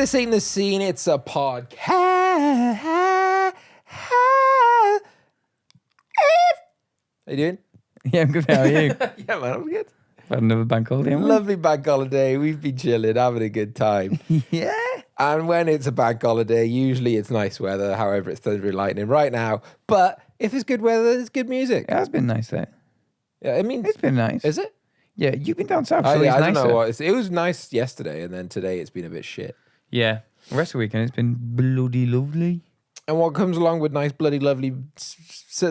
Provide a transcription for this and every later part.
This Ain't the Scene. It's a podcast. How you doing? Yeah, I'm good. How are you? Yeah, man, I'm good. Had another bank holiday, haven't we? Lovely bank holiday. We've been chilling, having a good time. Yeah. And when it's a bank holiday, usually it's nice weather. However, it's thundering and lightning right now. But if it's good weather, there's good music. It has been nice there. Yeah, I mean, It's been nice. is it? Yeah, you've been down south, so I it's don't nicer. know what. It was nice yesterday, and then today it's been a bit shit. Yeah. The rest of the weekend, it's been bloody lovely. And what comes along with nice, bloody, lovely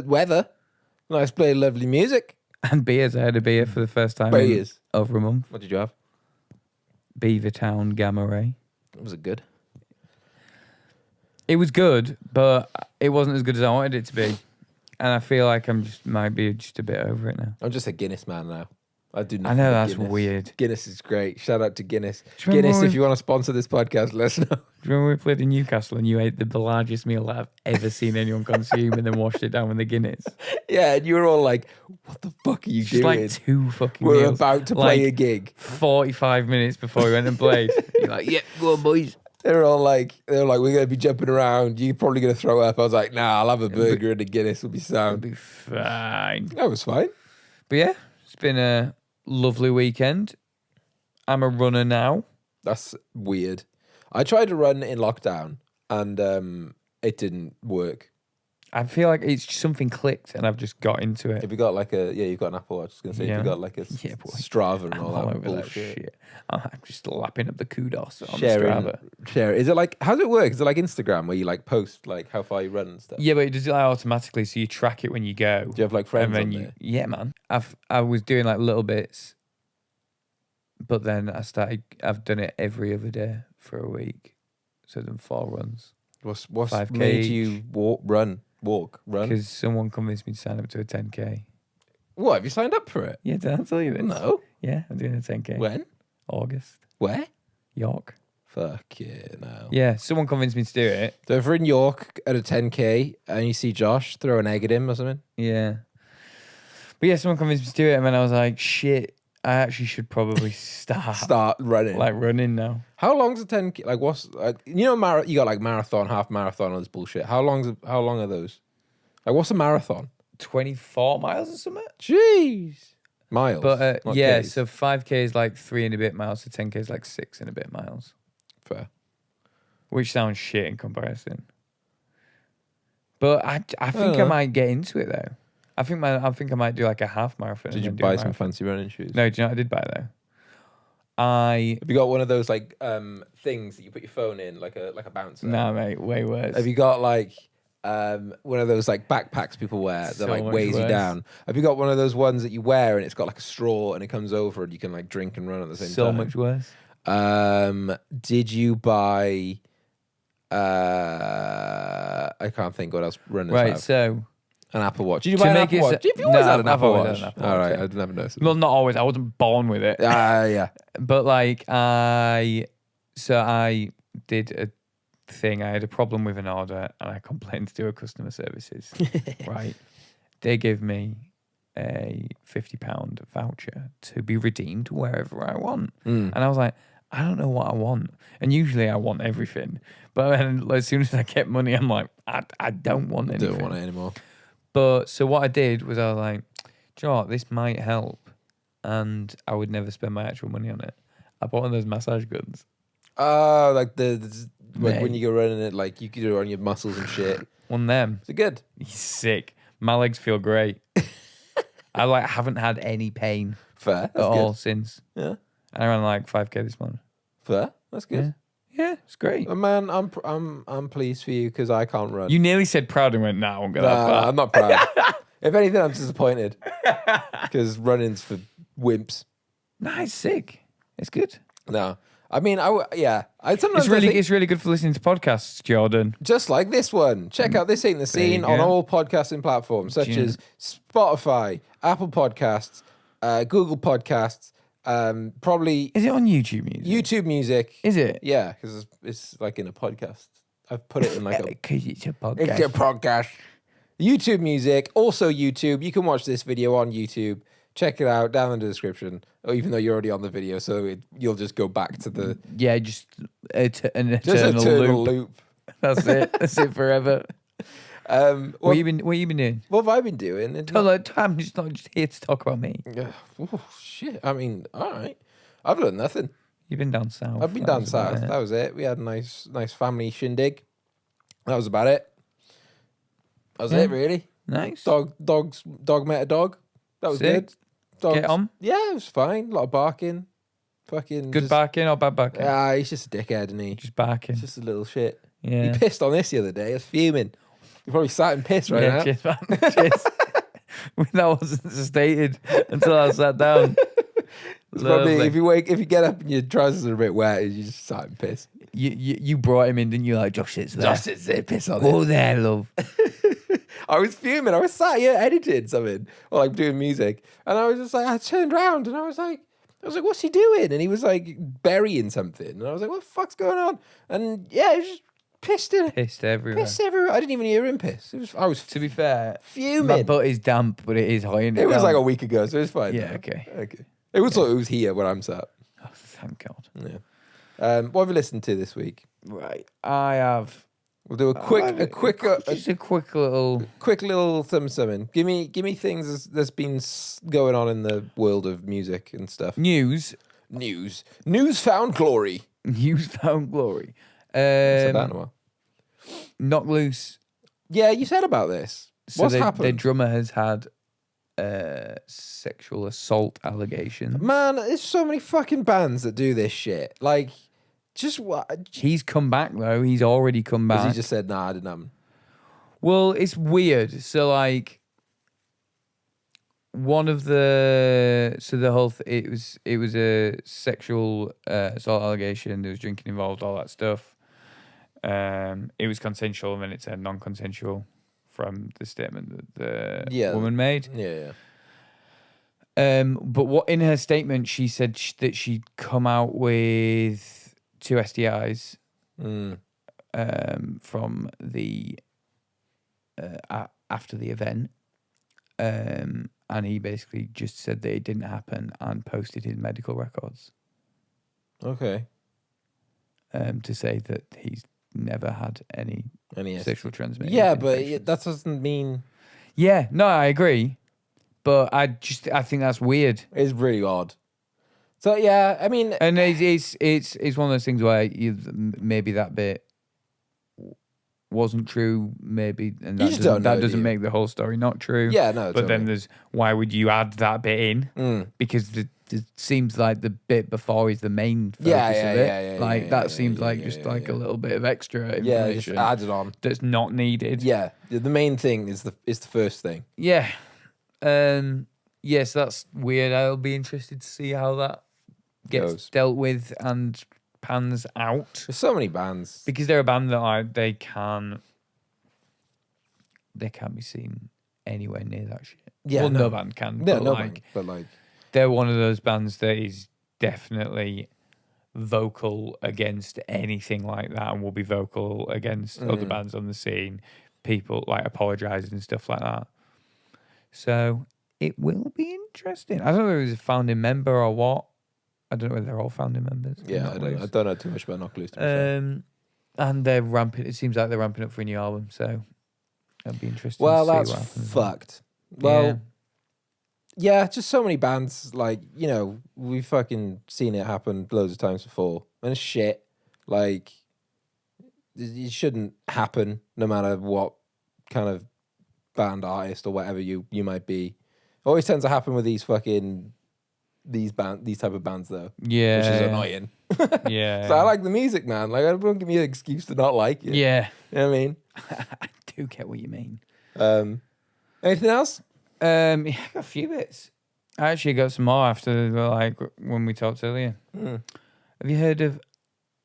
weather, nice, bloody, lovely music. And beers. I had a beer for the first time Beers. in over a month. What did you have? Beavertown Gamma Ray. Was it good? It was good, but it wasn't as good as I wanted it to be. And I feel like might be just a bit over it now. I'm just a Guinness man now. I do I nothing know, but that's Guinness. weird. Guinness is great. Shout out to Guinness. Do you remember Guinness, when if you want to sponsor this podcast, let us know. Do you remember we played in Newcastle and you ate the largest meal I've ever seen anyone consume and then washed it down with the Guinness? Yeah, and you were all like, what the fuck are you Just doing? like 2 fucking We're meals. about to play Like, a gig. 45 minutes before we went and played. You're like, yeah, go on, boys. They were like, we're going to be jumping around. You're probably going to throw up. I was like, nah, I'll have a burger and a Guinness. It'll be It'll sound. be fine. That was fine. But yeah, it's been a lovely weekend. I'm a runner now. That's weird. I tried to run in lockdown and it didn't work. I feel like it's something clicked and I've just got into it. If you got like you've got an Apple Watch. I was going to say, if Yeah. you got like a Yeah, boy. Strava and I'm all all that over that bullshit. shit. I'm just lapping up the kudos on Sharing, Strava. share. Is it like, how does it work? Is it like Instagram where you like post like how far you run and stuff? Yeah, but it does it automatically, so you track it when you go. Do you have like friends on there? Yeah, man. I was doing like little bits, but then I've done it every other day for a week. So I've done 4 runs. What's 5K made each. you run? Because someone convinced me to sign up to a 10K. What, have you signed up for it? Yeah, did I tell you this? No. Yeah, I'm doing a 10K. When? August. Where? York. Fuck yeah, no. Yeah, someone convinced me to do it. So if we're in York at a 10K and you see Josh, throw an egg at him or something. Yeah. But yeah, someone convinced me to do it, and then I was like, shit, I actually should probably Start running. like running now. How long's a 10K? Like what's you know you got like marathon, half marathon, all this bullshit. How long are those? Like what's a marathon? 24 miles or something? Jeez. Miles. But not yeah, Ks. so 5K is like 3 and a bit miles, so 10K is like 6 and a bit miles, Fair. which sounds shit in comparison. But I think I know. might get into it though. I think I might do like a half marathon. Did and you then do a buy some marathon. fancy running shoes? No, do you know what I did buy though? Have you got one of those like things that you put your phone in, like a bouncer? Nah, mate, way worse. Have you got like one of those like backpacks people wear that So like much weighs you worse. down? Have you got one of those ones that you wear and it's got like a straw and it comes over and you can like drink and run at the same So time? much worse. Did you buy? I can't think what else runners Right, have. so An Apple Watch. Did you to buy an make Apple it Watch? so- Have you always No, had an I've Apple always Watch? had an Apple All Watch, right, yeah. I'd never noticed. well, not always. I wasn't born with it. Yeah. But like I did a thing. I had a problem with an order and I complained to a customer services. Right. They gave me a £50 voucher to be redeemed wherever I want. Mm. And I was like, I don't know what I want. And usually I want everything. But then as soon as I get money, I'm like, I don't want anything. Don't want it anymore. But so what I did was I was like, do you know what? This might help. And I would never spend my actual money on it. I bought one of those massage guns. Oh, like like when Mate. you go running it, like you can do it on your muscles and shit. One of them. Is it good? He's sick. My legs feel great. I like haven't had any pain Fair. at That's all good. since. Yeah. I ran like 5K this morning. Fair. That's good. Yeah, it's great. Man, I'm pleased for you because I can't run. You nearly said proud and went, nah, I won't go that Nah, far. I'm not proud. If anything, I'm disappointed because running's for wimps. Nah, it's sick. It's good. No, I mean, I sometimes It's really, think, it's really good for listening to podcasts, Jordan. just like this one. Check out This Ain't the There you Scene on go. all podcasting platforms such Do you as Spotify, Apple Podcasts, Google Podcasts, probably Is it on YouTube Music? YouTube Music. Is it? Yeah, because it's like in a podcast. I've put it in like a Because it's a podcast. It's a podcast. YouTube Music, also YouTube. You can watch this video on YouTube. check it out down in the description. Oh, even though you're already on the video, so you'll just go back to the Yeah, just an just eternal loop. loop. That's it. That's it forever. What you been doing? What have I been doing? It's Tell I'm just not just here to talk about me. oh, shit. I mean, all right. I've done nothing. You've been down south. I've been That down was about south. it. That was it. We had a nice family shindig. That was about it. That was Yeah. it, really. Nice. Dog met a dog. That was Sick. good. Dogs, Get on. Yeah, it was fine. A lot of barking. Fucking Good just, barking or bad barking? He's just a dickhead, isn't he? Just barking. He's just a little shit. Yeah. He pissed on this the other day. I was fuming. He probably sat in piss right now. Cheers, man. Cheers. That wasn't stated until I sat down. It's probably Lovely. if you get up and your trousers are a bit wet, you just sat in piss. You brought him in, didn't you? Like, Josh sits there. Just sits there, piss on Go it. there, love. I was fuming. I was sat here editing something or like doing music, and I was just like, I turned around and I was like, what's he doing? And he was like burying something, and I was like, what the fuck's going on? And yeah, he was just pissed in it. Pissed everywhere. Pissed everywhere. I didn't even hear him piss. I was To be fair, my fuming. butt is damp, but it is high in It was down. like a week ago, so it's fine. Yeah, now. okay. It was it was here where I'm sat. Oh, thank God. Yeah. What have you listened to this week? Right, I have. We'll do a quick just a quick little. something. Give me things that's been going on in the world of music and stuff. News Found glory. found glory. Said that in a while. Knock Loose. Yeah, you said about this. So What's their happened? drummer has had sexual assault allegations. Man, there's so many fucking bands that do this shit. Like, just what? He's come back though. He's already come back. He just said, "Nah, I didn't have 'em." Well, it's weird. So like one of the the whole it was a sexual assault allegation. There was drinking involved, all that stuff. It was consensual, and then it said non-consensual from the statement that the woman made. Yeah. But what in her statement she said that she'd come out with 2 STIs from the after the event, and he basically just said that it didn't happen and posted his medical records. Okay. To say that he's never had any sexual transmission. Yeah, but that doesn't mean. Yeah, no, I agree, but I think that's weird. It's really odd. So yeah, I mean, And it's one of those things where maybe that bit wasn't true, maybe, and You just don't know, do doesn't you? make the whole story not true. yeah, no. But then there's why would you add that bit in? Because it seems like the bit before is the main focus Yeah, of yeah, it. yeah, yeah, Like yeah, that yeah, seems yeah, like yeah, just yeah, like yeah. a little bit of extra yeah, just information add it on. that's not needed. Yeah, the main thing is the first thing. Yeah. Yes, that's weird. I'll be interested to see how that gets Goes. dealt with and pans out. There's so many bands. Because they're a band that they can't be seen anywhere near that shit. Yeah, well, no. no band can. Yeah, but no like, band, but like, they're one of those bands that is definitely vocal against anything like that, and will be vocal against other bands on the scene. People like apologizing and stuff like that. So it will be interesting. I don't know if it was a founding member or what. I don't know whether they're all founding members. yeah, I don't know too much about Knock Loose. To be fair. And they're ramping. It seems like they're ramping up for a new album. So it'll be interesting. Well, to see that's what happens. fucked. Well, Yeah. yeah, just so many bands. Like, you know, we've fucking seen it happen loads of times before, and it's shit. Like, it shouldn't happen, no matter what kind of band, artist, or whatever you might be. It always tends to happen with these type of bands, though. Yeah, which is annoying. Yeah, So I like the music, man. Like, I don't give me an excuse to not like it. Yeah, You know what I mean? I do get what you mean. Anything else? Yeah, I got a few bits. I actually got some more after like when we talked earlier. Have you heard of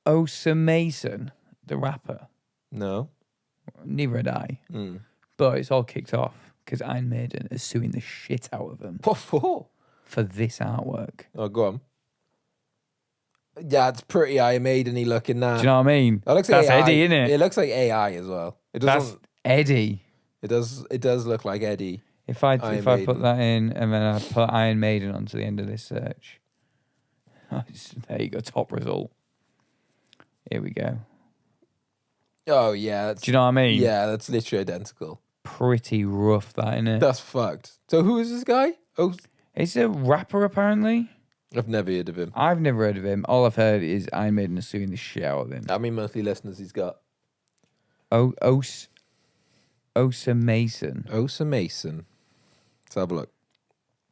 Osa Mason, the rapper? No. Neither had I. But it's all kicked off because Iron Maiden is suing the shit out of them What for? for this artwork. Oh, go on. Yeah, it's pretty Iron Maiden-y looking now. Do you know what I mean? That looks like That's AI. Eddie, isn't it? It looks like AI as well. It That's doesn't. Eddie. It does look like Eddie. If I Iron put Maiden. that in and then I put Iron Maiden onto the end of this search, there you go, top result. Here we go. Oh yeah, Do you know what I mean? yeah, that's literally identical. Pretty rough, that, isn't it? That's fucked. So who is this guy? Oh, It's a rapper, apparently. I've never heard of him. I've never heard of him. All I've heard is Iron Maiden are suing the shit out of him. How many monthly listeners he's got? Osa Mason. Osa Mason. Let's have a look.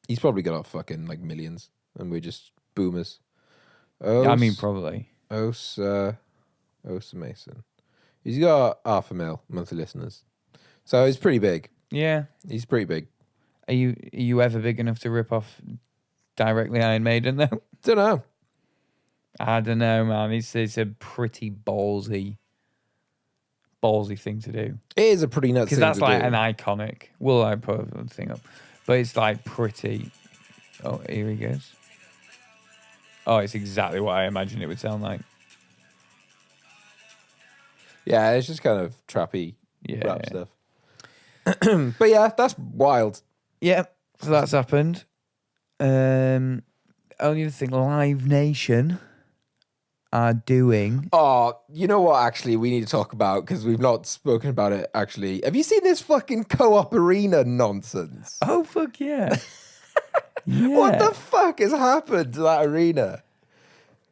He's probably got our fucking like millions, and we're just boomers. I mean, probably. Osa Mason. He's got 500,000 monthly listeners, so he's pretty big. Yeah. He's pretty big. Are you ever big enough to rip off directly Iron Maiden though? Don't know. I don't know, man. It's a pretty ballsy thing to do. It is a pretty nuts Because thing that's to like do. an iconic. Will I put the thing up? But it's like pretty. Oh, here he goes. Oh, it's exactly what I imagined it would sound like. Yeah, it's just kind of trappy Yeah. rap stuff. But yeah, that's wild. Yeah, so that's happened. Only other thing, Live Nation are doing. Oh, you know what? Actually, we need to talk about because we've not spoken about it. Actually, have you seen this fucking co-op arena nonsense? Oh fuck yeah! Yeah. What the fuck has happened to that arena?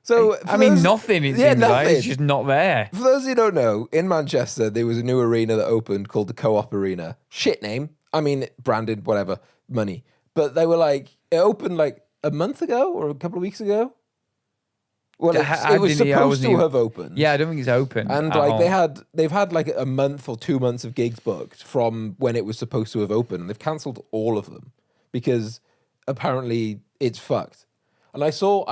So I mean, nothing. It yeah, seems like nothing. it's just not there. For those who don't know, in Manchester there was a new arena that opened called the Co-op Arena. Shit name. I mean, branded whatever, money. But they were like, it opened like a month ago or a couple of weeks ago. Well, I it was didn't- I supposed wasn't to even- have opened. Yeah, I don't think it's open. And at like all. they've had like a month or 2 months of gigs booked from when it was supposed to have opened, and they've cancelled all of them because apparently it's fucked. And I saw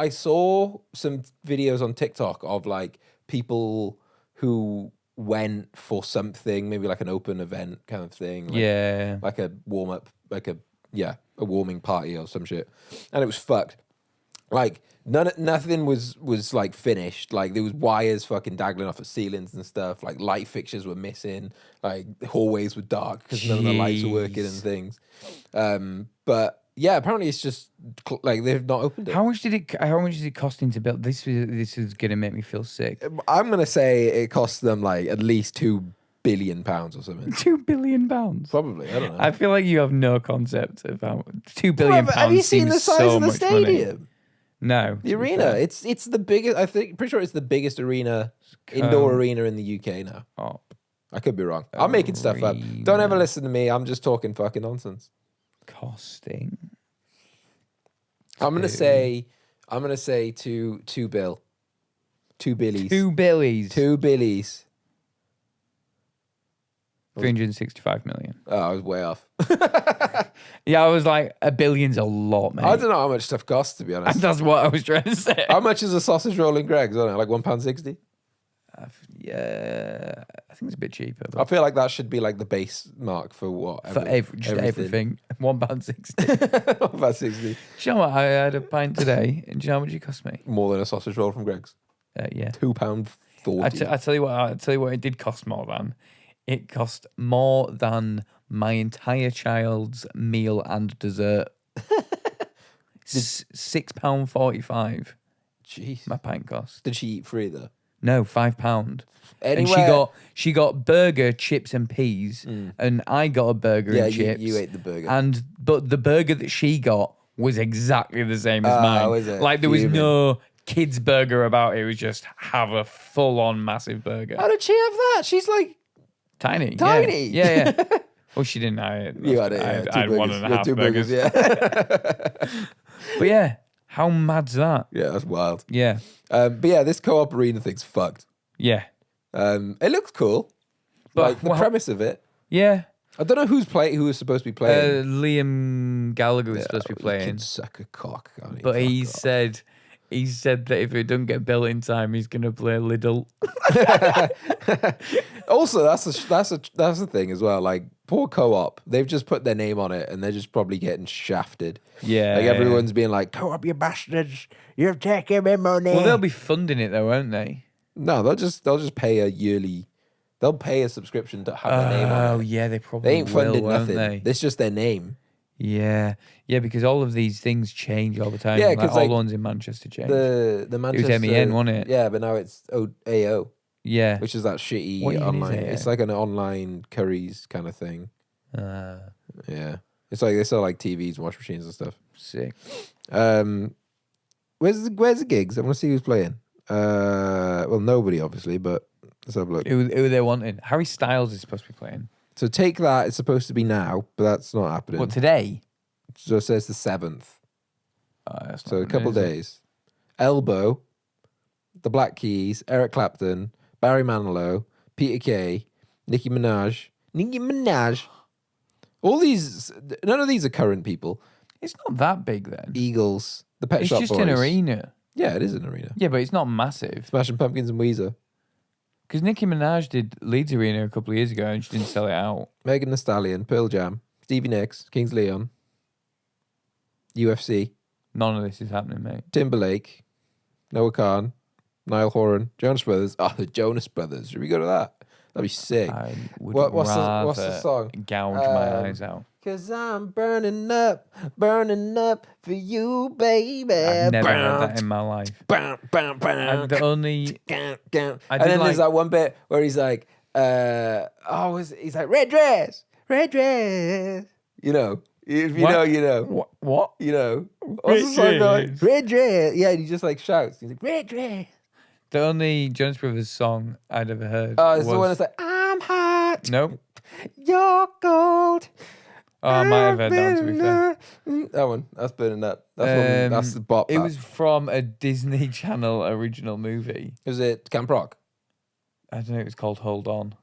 some videos on TikTok of like people who went for something, maybe like an open event kind of thing. Like, Yeah. like a warm up, like a warming party or some shit, and it was fucked. Like nothing was like finished. Like there was wires fucking dangling off the ceilings and stuff. Like light fixtures were missing. Like the hallways were dark because none of the lights were working and Jeez. things. But yeah, apparently it's just like they've not opened it. How much is it costing to build? This is gonna make me feel sick. I'm gonna say it cost them like at least £2 billion or something. £2 billion. Probably, I don't know. I feel like you have no concept of how £2 billion. Bruv, have you seen seems the size so of the much money. stadium? No, The to be arena. fair. It's the biggest. Pretty sure it's the biggest indoor arena in the UK now. Oh, I could be wrong. I'm making stuff up. Don't ever listen to me. I'm just talking fucking nonsense. costing. I'm gonna say two bill. 2 billies. $2 billion. 2 billies. 365 million. Oh, I was way off. Yeah, I was like, $1 billion's a lot, mate. I don't know how much stuff costs, to be honest. That's what I was trying to say. How much is a sausage roll in Greg's? I don't know, like £1.60. Yeah, I think it's a bit cheaper. I But feel like that should be like the base mark for what? for everything, £1.60. £1.60. Do you know what? I had a pint today, and do you know how much it cost me? More than a sausage roll from Greg's. Yeah. £2.40. I tell you what, it did cost more than. It cost more than my entire child's meal and dessert. £6.45. Jeez. My pint cost. Did she eat free though? No, £5. Anyway, And she got burger, chips, and peas, and I got a burger yeah, and chips. you ate the burger. But the burger that she got was exactly the same as Oh, mine. is it? Like there was Fuming. no kids burger about it. It was just have a full on massive burger. How did she have that? She's like Tiny. Tiny. Yeah. Well, she didn't. I you had it. I Yeah, had one and a half two burgers. Yeah, But yeah, how mad's that? yeah, that's wild. Yeah. But yeah, this co-op arena thing's fucked. Yeah. It looks cool, But like the well, premise of it. yeah. I don't know who was supposed to be playing. Liam Gallagher was supposed to be He playing, can suck a cock, can't he? but he Fuck off. said that if it doesn't get built in time, he's gonna play Lidl. Also, that's the thing as well. Like poor co-op, they've just put their name on it, and they're just probably getting shafted. Yeah. Like everyone's being like, "Co-op, you bastards! You've taken my money." Well, they'll be funding it though, won't they? No, they'll just pay a yearly They'll pay a subscription to have their name on Oh it. yeah, they probably They ain't funded will, won't nothing. they? It's just their name. Yeah, because all of these things change all the time. Yeah, like 'cause, all like, the ones in Manchester change. The Manchester MEN, wasn't it? Yeah, but now it's AO, yeah. which is that shitty What even is online. AO? It's like an online curries kind of thing. Yeah, it's like they sell like TVs, wash machines, and stuff. Sick. Where's the gigs? I want to see who's playing. Well, nobody obviously, but let's have a look. Who are they wanting? Harry Styles is supposed to be playing. So Take That is supposed to be now, but that's not happening. What, today? So it says the 7th. That's So not a couple happening, is it? days. Elbow, The Black Keys, Eric Clapton, Barry Manilow, Peter Kay, Nicki Minaj. All these, none of these are current people. It's not that big then. Eagles, the Pet It's Shop just Boys. an arena. Yeah, it is an arena. Yeah, but it's not massive. Smashing Pumpkins and Weezer. Because Nicki Minaj did Leeds Arena a couple of years ago and she didn't sell it out. Megan Thee Stallion, Pearl Jam, Stevie Nicks, Kings Leon, UFC, None of this is happening, mate. Timberlake, Noah Khan, Niall Horan, Jonas Brothers. Oh, the Jonas Brothers. Should we go to that? That'd be sick. I would What's rather the song? gouge my Um, eyes out. Cause I'm burning up for you, baby. I've never heard that in my life. The only... And I then did there's like- that one bit where he's like, he's like, red dress. You know, if you What? know, you know. What? You know. What's the Red song going? dress. Red dress. Yeah, and he just like shouts. He's like, red dress. The only Jonas Brothers song I'd ever heard Oh, it's was... the one that's like, I'm hot. Nope. You're cold. Oh, I might have heard that, to be fair. That one. That's burning up. That's the bop. It that. was from a Disney Channel original movie. Was it Camp Rock? I don't know, it was called Hold On.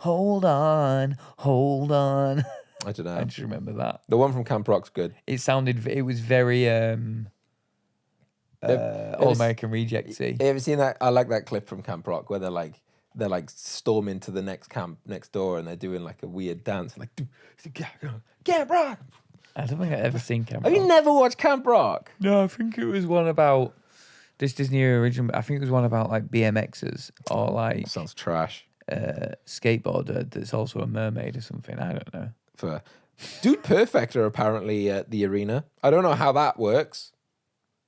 Hold on, hold on. I don't know. I just remember that. The one from Camp Rock's good. It was very All American Rejectsy. You ever seen that? I like that clip from Camp Rock where they're like storming to the next camp next door and they're doing like a weird dance like Camp Rock. I don't think I've ever seen Camp Have you Rock. never watched Camp Rock? No, I think it was one about this Disney original. I think it was one about like BMXers or like Sounds trash. skateboarder that's also a mermaid or something. I don't know. For Dude Perfect are apparently at the arena. I don't know how that works.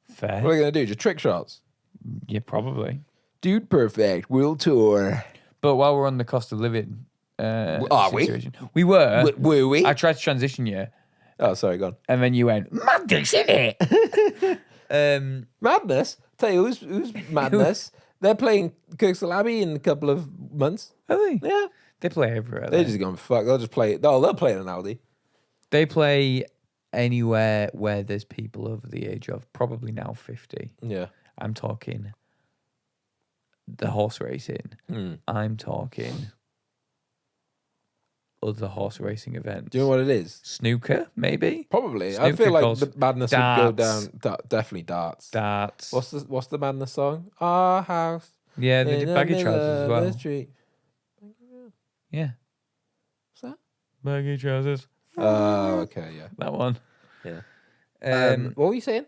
Fair. What are they gonna do? Just trick shots? Yeah, probably. Dude Perfect World Tour. But while we're on the cost of living Are we? situation, we were. Were we? I tried to transition you, Oh, sorry, go on. and then you went madness, isn't it? Madness. Tell you who's Madness. They're playing Kirksall Abbey in a couple of months. Are they? Yeah. They play everywhere. They're They, just going fuck. They'll just play. They'll play in an Aldi. they play anywhere where there's people over the age of probably now 50. Yeah. I'm talking the horse racing. I'm talking other horse racing events. Do you know what it is? Snooker, maybe? Probably. I Snooker feel like calls the Madness would go darts. down. Definitely darts. Darts. What's the Madness song? Our house. Yeah, they in did the baggy middle trousers as of well. the street. Yeah. What's that? Baggy trousers. Oh, okay, yeah. That one. Yeah. What were you saying?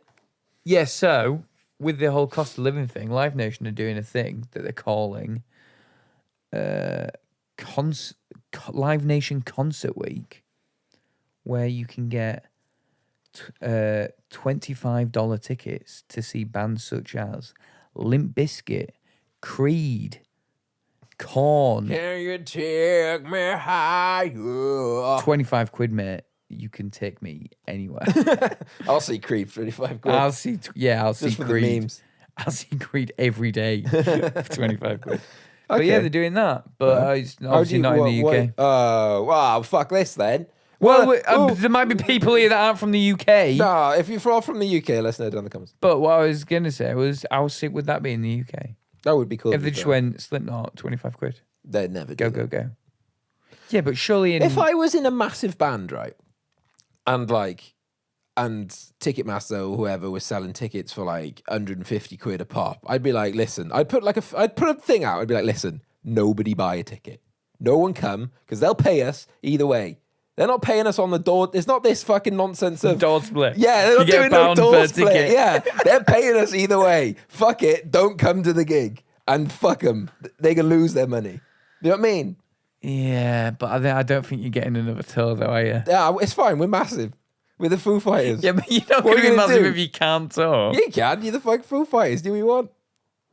Yeah, so with the whole cost of living thing, Live Nation are doing a thing that they're calling Live Nation Concert Week, where you can get $25 tickets to see bands such as Limp Bizkit, Creed, Korn. Can you take me higher? 25 quid, mate. You can take me anywhere. I'll see Creep 25 quid. I'll see Just for Creed. the memes. I'll see Creed every day for 25 quid. But yeah, Okay. they're doing that. But it's obviously not in the UK. Oh, wow, fuck this then. Well, there might be people here that aren't from the UK. No, if you're all from the UK, let us know down in the comments. But what I was going to say was, how sick would that be in the UK? That would be cool. If they just went Slipknot, 25 quid. They'd never do Go, that. go, go. Yeah, but surely in... If I was in a massive band, right, and Ticketmaster or whoever was selling tickets for like 150 quid a pop, I'd be like, listen, I'd put a thing out. I'd be like, listen, nobody buy a ticket. No one come, because they'll pay us either way. They're not paying us on the door. It's not this fucking nonsense of door split. Yeah, they're not You get doing no £1 door per split. ticket. Yeah, they're paying us either way. Fuck it, don't come to the gig and fuck them. They can lose their money. You know what I mean? Yeah, but I don't think you're getting another tour though, are you? Yeah, it's fine. We're massive. We're the Foo Fighters. Yeah, but you're not What going are to you be gonna massive do? if you can't tour. Yeah, you can. You're the fucking Foo Fighters. Do what you want.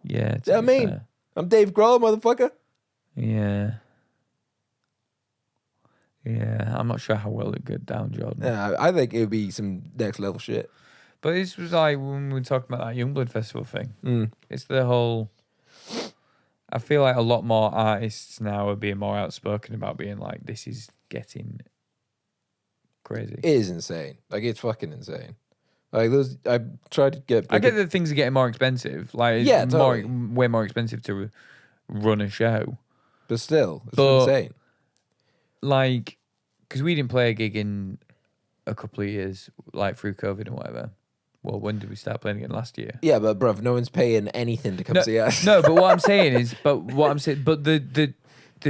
Yeah, You know what I to be mean? fair. I'm Dave Grohl, motherfucker. Yeah. Yeah, I'm not sure how well it goes down, Jordan. Yeah, I think it would be some next level shit. But this was like when we were talking about that Youngblood Festival thing. Mm. It's the whole. I feel like a lot more artists now are being more outspoken about being like, this is getting crazy. It is insane. Like, it's fucking insane. Like, those, I tried to get... I get that things are getting more expensive. Like, it's Yeah, totally. way more expensive to run a show. But still, it's But- insane. Like, because we didn't play a gig in a couple of years, like through COVID and whatever. Well, when did we start playing again? Last year. Yeah, but bruv, no one's paying anything to come see us. No, but what I'm saying is, but the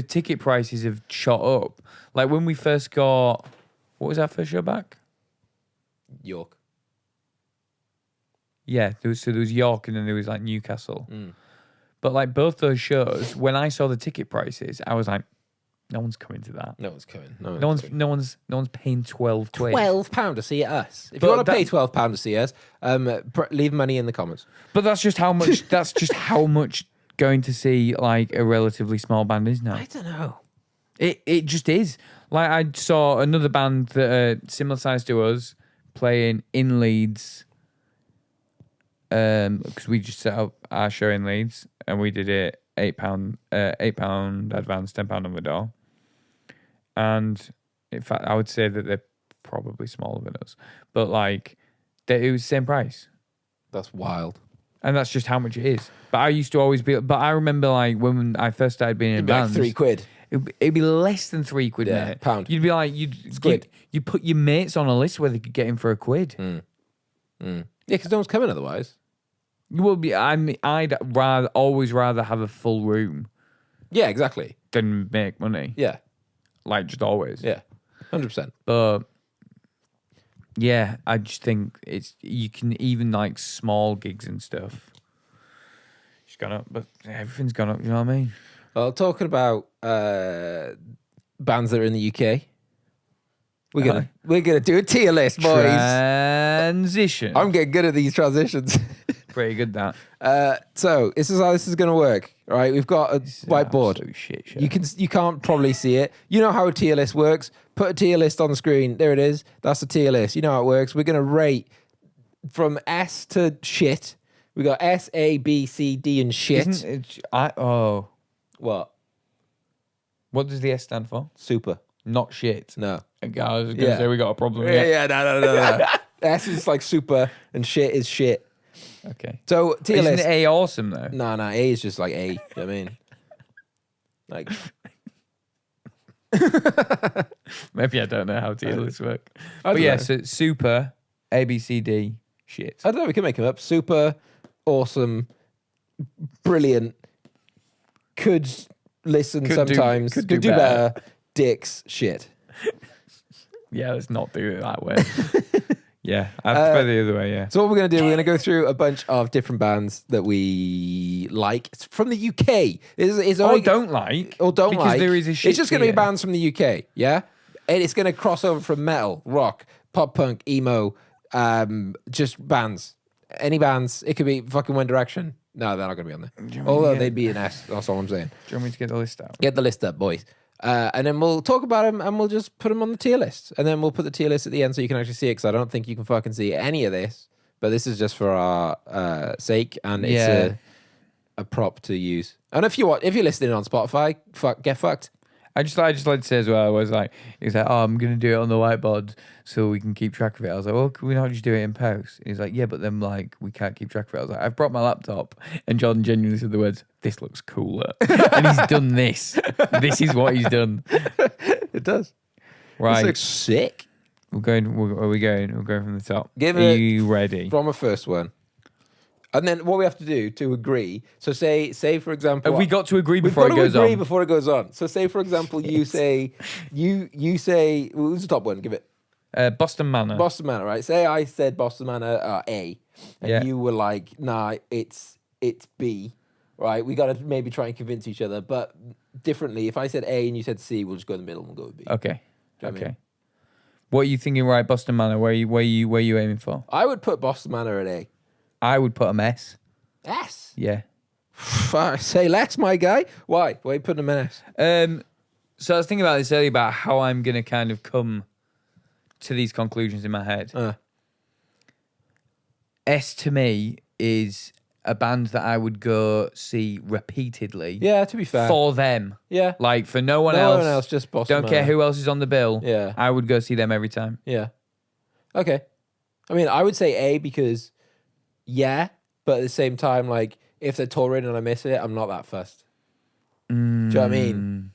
ticket prices have shot up. Like when we first got, what was our first show back? York. Yeah, there was York and then there was like Newcastle. Mm. But like both those shows, when I saw the ticket prices, I was like, no one's coming to that. No one's coming. No one's paying 12 quid. £12 to see us. If But you want to pay that- £12 to see us, leave money in the comments. But that's just how much. That's just how much going to see like a relatively small band is now. I don't know. It just is. Like I saw another band that are similar size to us playing in Leeds. Because we just set up our show in Leeds and we did it £8 advance, £10 on the door. And in fact, I would say that they're probably smaller than us, but like it was the same price. That's wild. And that's just how much it is. But I used to always be. But I remember like when I first started being in It'd be like bands, £3. it'd be less than £3, Yeah, mate. pound. You'd be like quid. You put your mates on a list where they could get in for £1. Yeah, because no one's coming otherwise. You would be. I'd always rather have a full room Yeah, exactly. than make money. Yeah, Like just always. yeah, 100%. But yeah, I just think you can even like small gigs and stuff. It's gone up, but everything's gone up. You know what I mean? Well, talking about bands that are in the UK, we're gonna do a tier list, boys. Transition. I'm getting good at these transitions. Pretty good that. So this is how this is gonna work. All right, we've got a whiteboard. Absolute shit show. You can't probably see it. You know how a tier list works. Put a tier list on the screen. There it is. That's a tier list. You know how it works. We're gonna rate from S to shit. We got S, A, B, C, D, and shit. Isn't it, What? what does the S stand for? Super. Not shit. No. Okay, I was gonna Yeah. say we got a problem Yeah, here. yeah, no. S is like super, and shit is shit. Okay. So tier Isn't list. A awesome though? No, A is just like A. You know what I mean, like. Maybe I don't know how tier lists work. I But don't yeah, know. so it's super, A, B, C, D, shit. I don't know. We can make them up. Super, awesome, brilliant. Could listen Could do- sometimes. could Could do do better. Dicks, shit. Yeah, let's not do it that way. Yeah, I prefer the other way, yeah. So what we're going to do, we're going to go through a bunch of different bands that we like. It's from the UK. It's Or only, don't like. or don't because like. there is a shit It's just going to be tier. bands from the UK, yeah? And it's going to cross over from metal, rock, pop punk, emo, just bands. Any bands. It could be fucking One Direction. No, they're not going to be on there. want me to Although get- they'd be an S. That's all I'm saying. Do you want me to get the list out? Get the list up, boys. And then we'll talk about them and we'll just put them on the tier list. And then we'll put the tier list at the end so you can actually see it because I don't think you can fucking see any of this. But this is just for our sake and it's Yeah. a prop to use. And if you're listening on Spotify, get fucked. I just like to say as well, I was like, he's like, oh, I'm going to do it on the whiteboard so we can keep track of it. I was like, well, can we not just do it in post? He's like, yeah, but then like we can't keep track of it. I was like, I've brought my laptop. And Jordan genuinely said the words, this looks cooler. And he's done this. This is what he's done. It does. Right. This looks sick. Where are we going? We're going from the top. Give Are it- you ready? From a first one. And then what we have to do to agree. So say for example, Have we got to agree we've before got it to goes agree on? before it goes on. So say for example, you say who's the top one? Give it. Boston Manor. Boston Manor, right? Say I said Boston Manor A, and Yeah. you were like, nah, it's B. right? We got to maybe try and convince each other, but differently. If I said A and you said C, we'll just go in the middle and we'll go with B. Okay. Do you know what I Okay. mean? What are you thinking? Right, Boston Manor. Where you aiming for? I would put Boston Manor at A. I would put a mess. S. Yeah. Say less, my guy. Why? Why are you putting them in S? So I was thinking about this earlier about how I'm going to kind of come to these conclusions in my head. S to me is a band that I would go see repeatedly. Yeah, to be fair. For them. Yeah. Like for no one No else. one else, just Boston Don't care Manor. who else is on the bill. Yeah. I would go see them every time. Yeah. Okay. I mean, I would say A because, yeah, but at the same time, like, if they're touring and I miss it, I'm not that fussed. Do you know what I mean?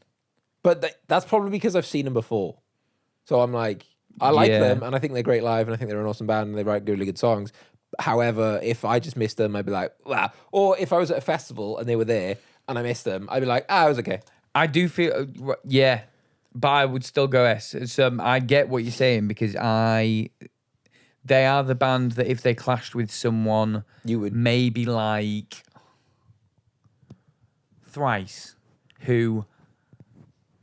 But that's probably because I've seen them before. So I'm like, I like Yeah. them and I think they're great live and I think they're an awesome band and they write really good songs. However, if I just missed them, I'd be like, wow. Or if I was at a festival and they were there and I missed them, I'd be like, it was okay. I do feel, yeah, but I would still go S. So I get what you're saying because they are the band that if they clashed with someone, You would. maybe like Thrice, who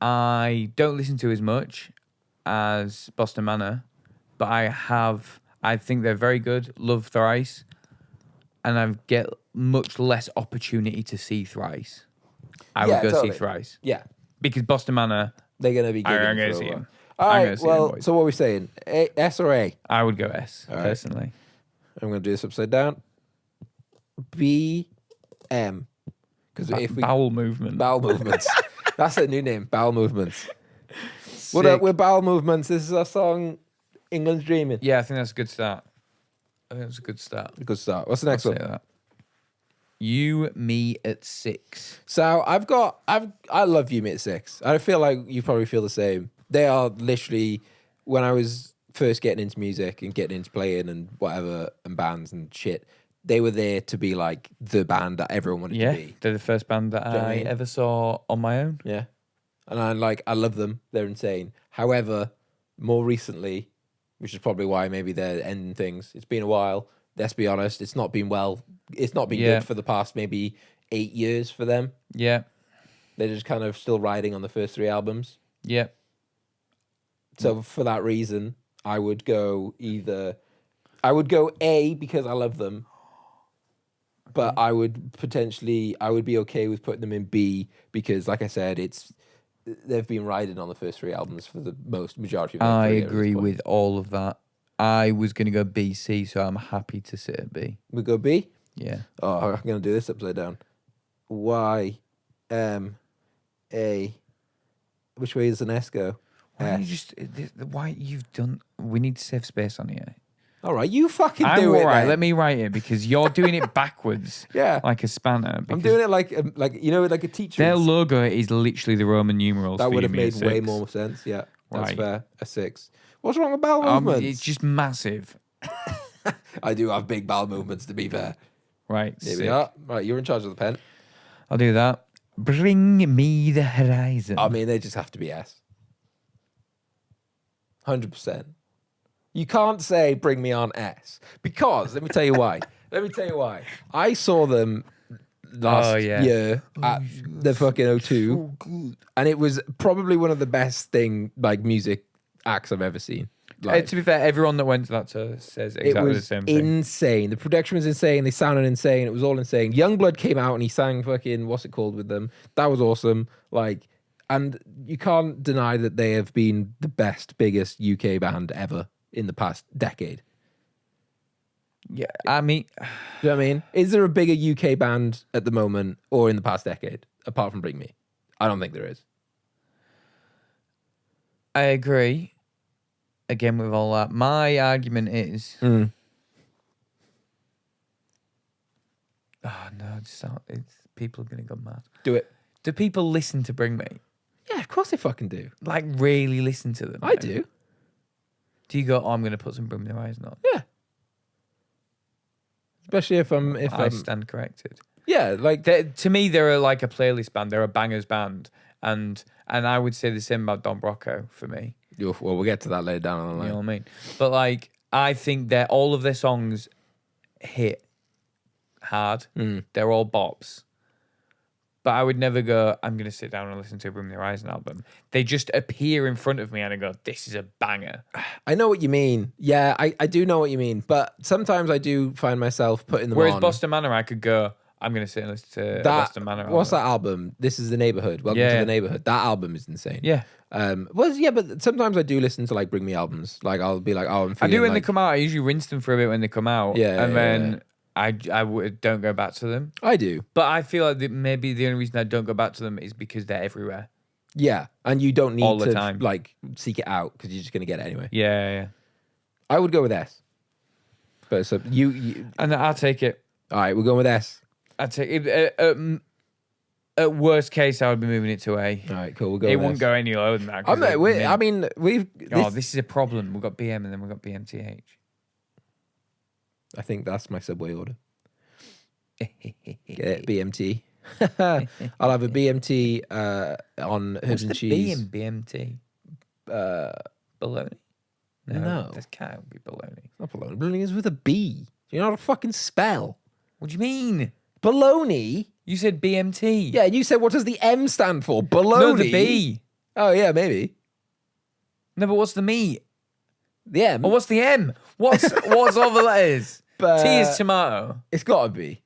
I don't listen to as much as Boston Manor, but I think they're very good, love Thrice, and I get much less opportunity to see Thrice. I would go totally. see Thrice. Yeah. because Boston Manor, They're going to be good. I'm gonna see him. All I'm right. gonna see them, Well, boys. so what are we saying? S or A? I would go S All right. personally. I'm going to do this upside down. B, M. Because if we Bowel movement. bowel movements, that's a new name. Bowel movements. What Sick. up with bowel movements? This is our song, England's Dreaming. Yeah, I think that's a good start. Good start. What's the next I'll one? say that. You, me at 6. So I love You Me at 6. I feel like you probably feel the same. They are literally, when I was first getting into music and getting into playing and whatever and bands and shit, they were there to be like the band that everyone wanted Yeah, to be. they're the first band that you know what I I mean? ever saw on my own. Yeah. And I love them. They're insane. However, more recently, which is probably why maybe they're ending things. It's been a while. Let's be honest. It's not been well. It's not been Yeah. good for the past maybe 8 years for them. Yeah, They're just kind of still riding on the first 3 albums. yeah. So for that reason, I would go A because I love them. But I would be okay with putting them in B because, like I said, they've been riding on the first 3 albums for the majority of their I career at this agree point. with all of that. I was going to go BC, so I'm happy to sit at B. We go B. Yeah. Oh, I'm gonna do this upside down. Y, M, A. Which way does an S go? Why don't you S. just why you've done? We need to save space on here. All right, you fucking I'm do it. all right. then. Let me write it because you're doing it backwards, Yeah, like a spanner. I'm because doing it like like a teacher. Their logo is literally the Roman numerals. That for would have you, me, made a way 6. more sense. Yeah, that's Right. fair. A 6. What's wrong with bowel movements? It's just massive. I do have big bowel movements. To be fair, Right. here we sick. are. Right, you're in charge of the pen. I'll do that. Bring me the horizon. I mean, they just have to be S. 100%. You can't say "Bring Me On" S because let me tell you why. I saw them last year at the fucking O2, and it was probably one of the best music acts I've ever seen. To be fair, everyone that went to that tour says It exactly the was same thing. insane. The production was insane. They sounded insane. It was all insane. Youngblood came out and he sang fucking what's it called with them. That was awesome. And you can't deny that they have been the best, biggest UK band ever in the past decade. Yeah, I mean, Do you know what I mean? Is there a bigger UK band at the moment or in the past decade apart from Bring Me? I don't think there is. I agree. Again, with all that, my argument is, oh no, people are gonna go mad. Do it. Do people listen to Bring Me? Yeah, of course they fucking do. Like, really listen to them? I do. Do you go, I'm going to put some Bring Me the Horizon on? Yeah. Especially if I I'm stand corrected. yeah, To me, they're like a playlist band. They're a bangers band. And I would say the same about Don Brocco for me. well, we'll get to that later down on the You line. know what I mean? But like, I think that all of their songs hit hard. They're all bops. but I would never go, I'm going to sit down and listen to a Bring Me the Horizon album. They just appear in front of me and I go, this is a banger. I know what you mean. Yeah, I do know what you mean. But sometimes I do find myself putting them Whereas on. Boston Manor, I could go, I'm going to sit and listen to a Boston Manor album. What's that album? This is the Neighborhood. Welcome to the Neighborhood. That album is insane. Yeah. But sometimes I do listen to like Bring Me albums. Like I'll be like, oh, I'm feeling I do when like... they come out. I usually rinse them for a bit when they come out. And then I don't go back to them. I do. But I feel like maybe the only reason I don't go back to them is because they're everywhere. Yeah, and you don't need all the to time. like seek it out because you're just gonna get it anyway. Yeah. I would go with S. But so you and I'll take it. All right, we're going with S. I'd take it. At worst case, I would be moving it to A. All right, cool. We'll go. It with wouldn't S. go any lower than that. I mean, we've. This is a problem. We've got BM and then we've got BMTH. I think that's my Subway order. Get it, BMT. I'll have a BMT on herbs and cheese. B in BMT? Bologna? No. That can't be bologna. Not bologna. Bologna is with a B. Do you know how to fucking spell? What do you mean? Bologna? You said BMT. Yeah, and you said, what does the M stand for? Bologna? No, the B. Oh, yeah, maybe. No, but what's the me? The M? Or what's the M? What's all the letters? T is tomato. It's got to be.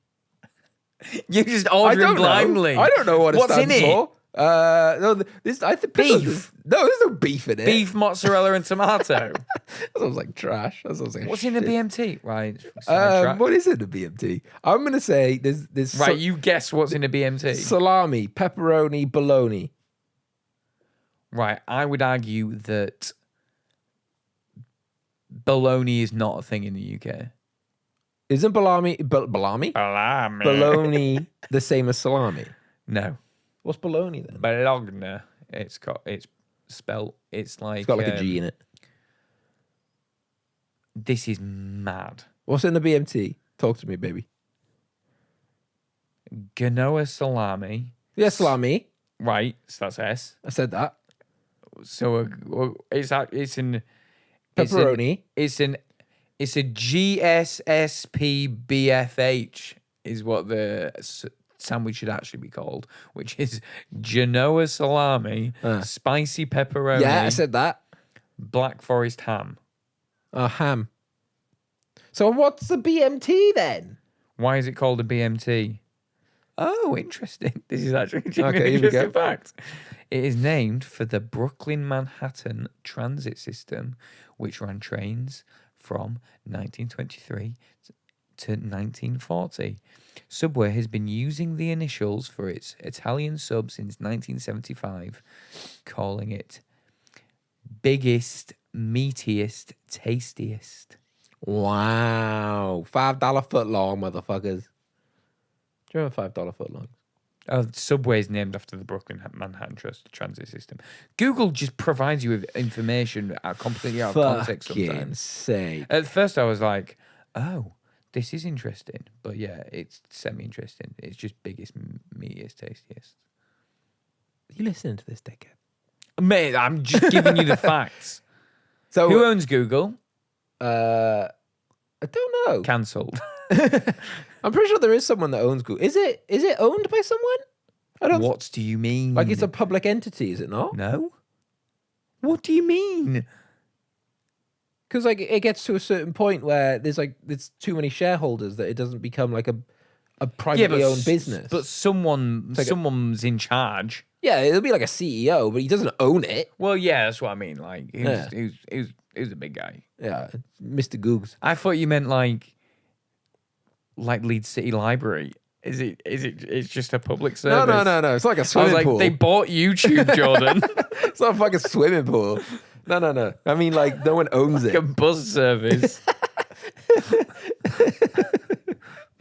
You're just ordering blindly. I don't know what it stands in for. No, I think beef. No, there's no beef in it. Beef, mozzarella, and tomato. That sounds like trash. That sounds like what's in the BMT? Right. What is in the BMT? I'm gonna say there's right. You guess what's in the BMT? Salami, pepperoni, bologna. Right. I would argue that bologna is not a thing in the UK. Isn't bologna Bologna the same as salami? No. What's bologna then? Bologna. It's spelt. It's like It's got like a G in it. This is mad. What's in the BMT? Talk to me, baby. Genoa salami. Yeah, salami. Right. So that's S. I said that. So it's in Pepperoni. It's a GSSPBFH is what the sandwich should actually be called, which is Genoa salami, spicy pepperoni. Yeah, I said that. Black Forest ham. Ham. So what's the BMT then? Why is it called a BMT? Oh, interesting. This is actually an Okay, interesting fact. It is named for the Brooklyn Manhattan Transit System, which ran trains from 1923 to 1940. Subway has been using the initials for its Italian sub since 1975, calling it biggest, meatiest, tastiest. Wow. $5 foot long, motherfuckers. Do you remember $5 foot long? Subway is named after the Brooklyn Manhattan Transit System. Google just provides you with information completely out of context sometimes. Sake. At first, I was like, oh, this is interesting. But yeah, it's semi-interesting. It's just biggest, meatiest, tastiest. Are you listening to this, dickhead? Mate, I'm just giving you the facts. So who owns Google? I don't know. Cancelled. I'm pretty sure there is someone that owns Google. Is it owned by someone? I don't. What do you mean? Like it's a public entity, is it not? No. What do you mean? Because like it gets to a certain point where there's too many shareholders that it doesn't become like a privately owned business. But someone's in charge. Yeah, it'll be like a CEO, but he doesn't own it. Well, yeah, that's what I mean. Like he was a big guy. Yeah, Mr. Googs. I thought you meant like Leeds City Library. Is it? It's just a public service. No. It's like a swimming I was like, pool. they bought YouTube, Jordan. It's not a fucking swimming pool. No. I mean, like, no one owns like it. a bus service.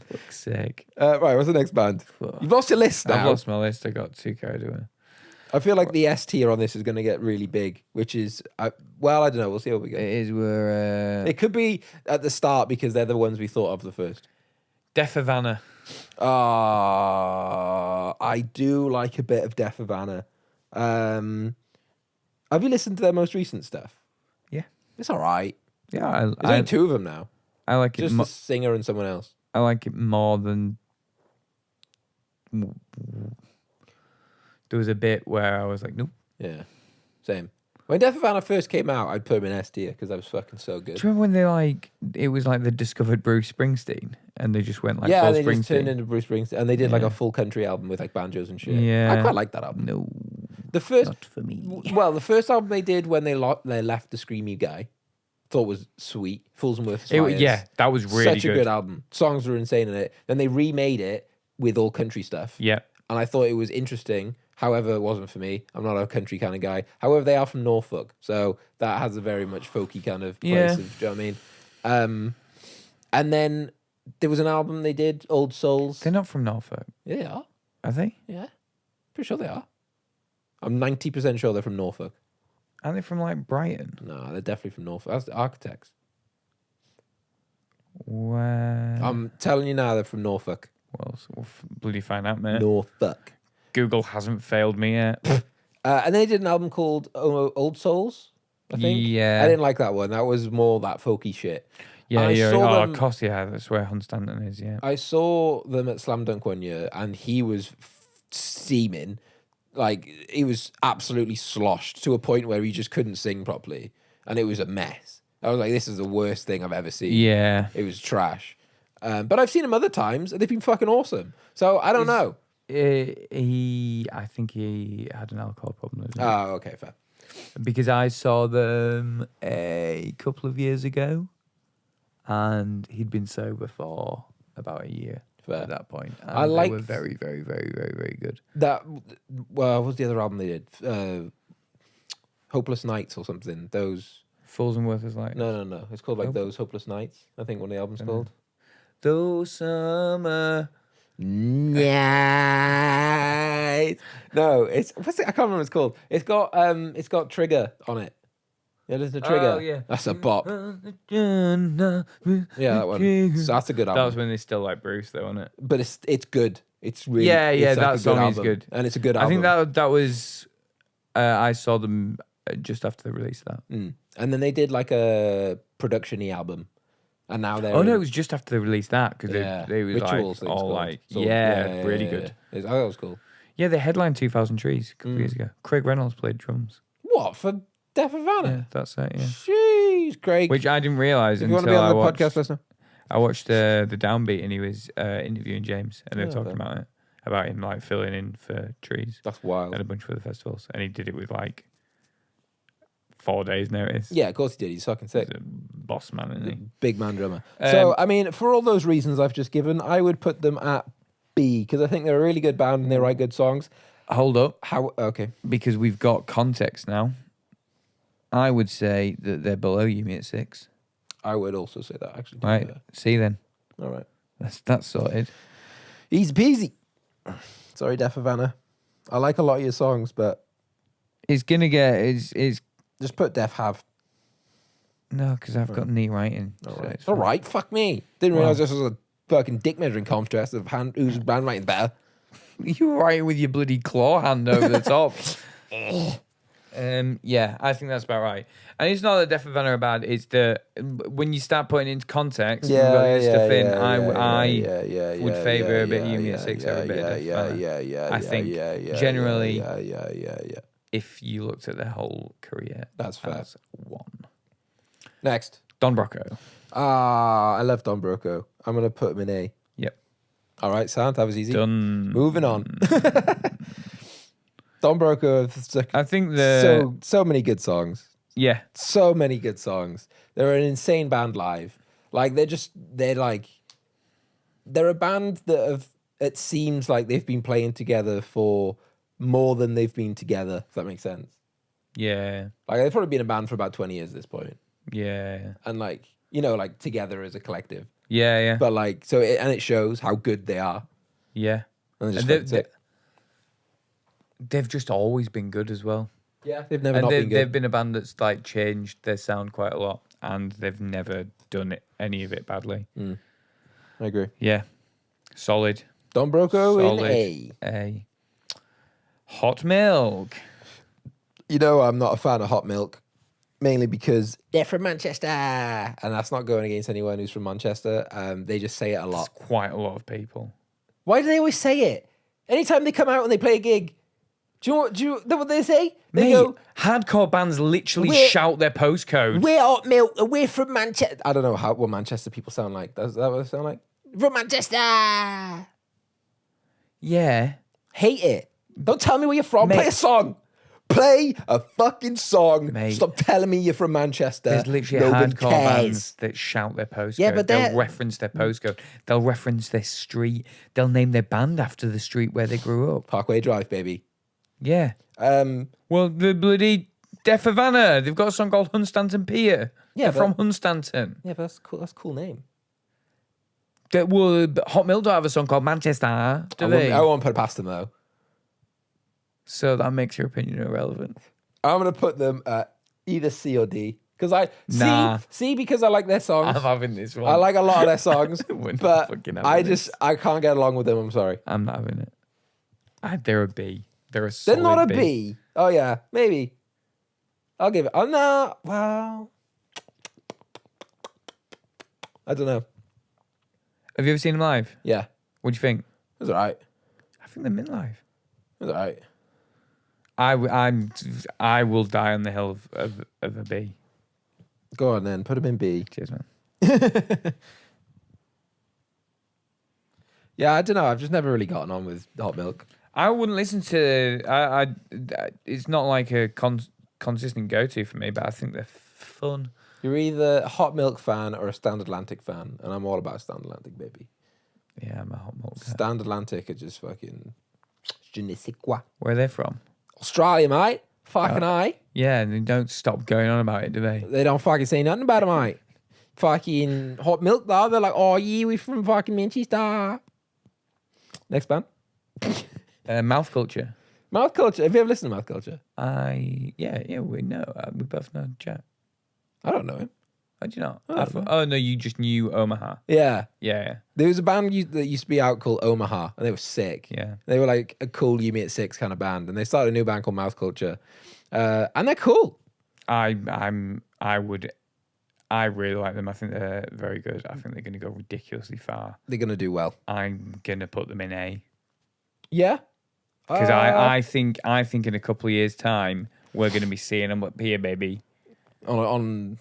Fuck's sake. Right, what's the next band? You've lost your list now. I've lost my list. I got too carried away. I feel like the S tier on this is going to get really big, which is, I don't know. We'll see how we go. It is where... It could be at the start because they're the ones we thought of the first. Def Havana. I do like a bit of Def Havana. Have you listened to their most recent stuff? Yeah. It's all right. Yeah, There's only two of them now. I like it. Just the singer and someone else. I like it more than there was a bit where I was like, nope. Yeah, same. When Death Havana first came out, I'd put him in S tier because I was fucking so good. Do you remember when it was like they discovered Bruce Springsteen and they just went like Yeah, full they Springsteen? just turned into Bruce Springsteen, and they did like Yeah. a full country album with like banjos and shit. Yeah. I quite like that album. No, The first, not for me. well, the first album they did when they left the Screamy guy, thought was sweet. Fools and Worthless Liars. Yeah, that was really such a good album. Songs were insane in it. Then they remade it with all country stuff. Yeah. And I thought it was interesting. However, it wasn't for me. I'm not a country kind of guy. However, they are from Norfolk, so that has a very much folky kind of place. Yeah. Do you know what I mean? And then there was an album they did, Old Souls. They're not from Norfolk, Yeah, they are. are they? Yeah, pretty sure they are. I'm 90% sure they're from Norfolk. Aren't they from like Brighton? No, they're definitely from Norfolk. That's the Architects. Where? I'm telling you now, they're from Norfolk. Well, we'll bloody find out, mate. Norfolk. Google hasn't failed me yet. And they did an album called Old Souls, I think. Yeah. I didn't like that one. That was more that folky shit. Yeah, I yeah. saw Oh, them- of course, yeah. That's where Hunstanton is. Yeah. I saw them at Slam Dunk one year, and he was steaming. Like, he was absolutely sloshed to a point where he just couldn't sing properly. And it was a mess. I was like, this is the worst thing I've ever seen. Yeah. It was trash. But I've seen him other times, and they've been fucking awesome. So I don't know. I think he had an alcohol problem as well. Oh, okay, fair. Because I saw them a couple of years ago, and he'd been sober for about a year Fair. at that point. And I they liked- were very, very, very, very, very good. That, well, what was the other album they did? Hopeless Nights or something. Those. Fools and Worthless Liars. No. It's called like Nope. Those Hopeless Nights. I think one of the albums Dunno. called. Those summer. Nights. No, it's what's it? I can't remember what it's called. It's got Trigger on it. Yeah, listen to Trigger. Oh, yeah. That's a bop. Yeah, Yeah, that one. So that's a good That album. was when they still like Bruce, though, wasn't it? But it's good. It's really Yeah, yeah, it's like that a good song is album. good. And it's a good I album. think that was. I saw them just after the release of that. And then they did like a production-y album, and now they're Oh no, in- it was just after they released that because yeah, they was Rituals. I like think it's all called. like So, really good. I thought that was cool. Yeah, they headlined 2000 Trees a couple of years ago. Craig Reynolds played drums. What for Death Yeah, Havana? that's it. Yeah, Jeez, Craig. which I didn't realize if you want to until be I on the watched. podcast, listener. I watched the Downbeat and he was interviewing James and they were Oh, talking okay. about him like filling in for Trees That's wild. and a bunch of other festivals, and he did it with like 4 days notice. Yeah, of course he did. He's fucking sick. He's a boss man, isn't he? Big man drummer. So, I mean, for all those reasons I've just given, I would put them at B because I think they're a really good band and they write good songs. Hold up, How? Okay. because we've got context now. I would say that they're below you at 6. I would also say that, actually. Right. See then. All right. That's sorted. Easy peasy. Sorry, Death Havana. I like a lot of your songs, but It's gonna get it's just put Death Have. no, because I've got neat writing. All so right. it's All fine. right. Fuck me. Didn't realize this was a fucking dick measuring contest of whose handwriting's better. You were writing with your bloody claw hand over the top. Yeah, I think that's about right. And it's not that Death Havana are bad. It's the when you start putting into context, and rubbing stuff in. I would favour a bit of Yumi at 6 over a bit of Death Havana. I think generally- yeah. If you looked at their whole career, That's fair. as one. Next. Don Brocco. I love Don Broco. I'm gonna put him in A. Yep. All right, sound. That was easy. Done. Moving on. Don Broco. I think the So many good songs. yeah. So many good songs. They're an insane band live. Like they're a band that have. It seems like they've been playing together for more than they've been together. If that makes sense. Yeah. Like they've probably been a band for about 20 years at this point, Yeah. and like like together as a collective. Yeah. Yeah. But like it shows how good they are. Yeah. And they're just And fucking sick. they've just always been good as well. Yeah, they've never And not been they've good. been a band that's like changed their sound quite a lot, and they've never done any of it badly. I agree. Yeah, solid. Don Broco in Solid. A. A hot milk. You know, I'm not a fan of Hot Milk, mainly because they're from Manchester, and that's not going against anyone who's from Manchester. They just say it a That's lot. quite a lot of people. Why do they always say it? Anytime they come out and they play a gig, Do you know what they say? They Mate, go, hardcore bands literally We're- shout their postcode. "We're Hot Milk, and we're from Manchester." I don't know what Manchester people sound like. Is that what they sound like? From Manchester. Yeah. Hate it. Don't tell me where you're from. Mate. Play a song. Play a fucking song. Mate. Stop telling me you're from Manchester. There's literally No one hardcore cares. bands that shout their postcode. Yeah, but they're- they'll reference their postcode. They'll reference their street. They'll name their band after the street where they grew up. Parkway Drive, baby. Yeah. Um, Well, the bloody Deaf Havana, they've got a song called Hunstanton Pier. Yeah, They're but- from Hunstanton. yeah, but that's cool. That's a cool name. Hot Milk don't have a song called Manchester, do I they? won't put it past them though. So that makes your opinion irrelevant. I'm gonna put them at either C or D because Nah. C because I like their songs. I'm having this one. I like a lot of their songs, We're not but fucking having I this. I can't get along with them. I'm sorry. I'm not having it. They're a B. They're a They're solid not a B. Oh yeah, maybe. I'll give it. Oh no. Well, I don't know. Have you ever seen them live? Yeah, it What do you think? was alright. It I think they're mint live. was alright. I will die on the hill of a B. Go on then. Put them in B. Cheers, man. Yeah, I don't know. I've just never really gotten on with Hot Milk. I wouldn't listen to. It's not like a consistent go-to for me, but I think they're fun. You're either a Hot Milk fan or a Stand Atlantic fan, and I'm all about Stand Atlantic, baby. Yeah, I'm a Hot Milk guy. Stand Atlantic are just fucking je ne sais quoi. Where are they from? Australia, mate. Fucking aye. Yeah, and they don't stop going on about it, do they? They don't fucking say nothing about it, mate. Fucking Hot Milk, though. They're like, oh, yeah, we from fucking Manchester. Next band. Mouth Culture. Mouth Culture. Have you ever listened to Mouth Culture? Yeah, we know. We both know Jack. I don't know him. How do you not? I don't know. Oh no, you just knew Omaha. Yeah. Yeah, There was a band that used to be out called Omaha, and they were sick. yeah. They were like a cool You Me at Six kind of band, and they started a new band called Mouth Culture. And they're cool. I really like them. I think they're very good. I think they're going to go ridiculously far. They're going to do well. I'm going to put them in A Yeah. because I think in a couple of years' time we're going to be seeing them up here, baby. On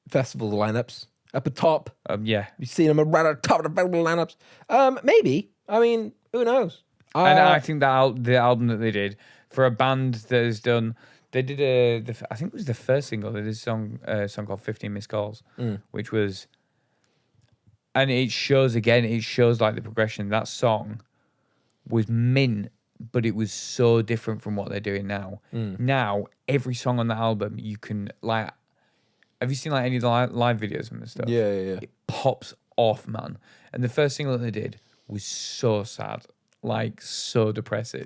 festival lineups up at top. Yeah. You've seen them right at the top of the festival lineups. Maybe. I mean, who knows? And I think that the album that they did for a band that has done, they did I think it was the first single. They did a song called 15 Missed Calls, which was, and it shows like the progression. That song was mint, but it was so different from what they're doing now. Now, every song on the album, you can like, have you seen like any of the live videos and stuff? Yeah. It pops off, man. And the first single that they did was so sad, like so depressing,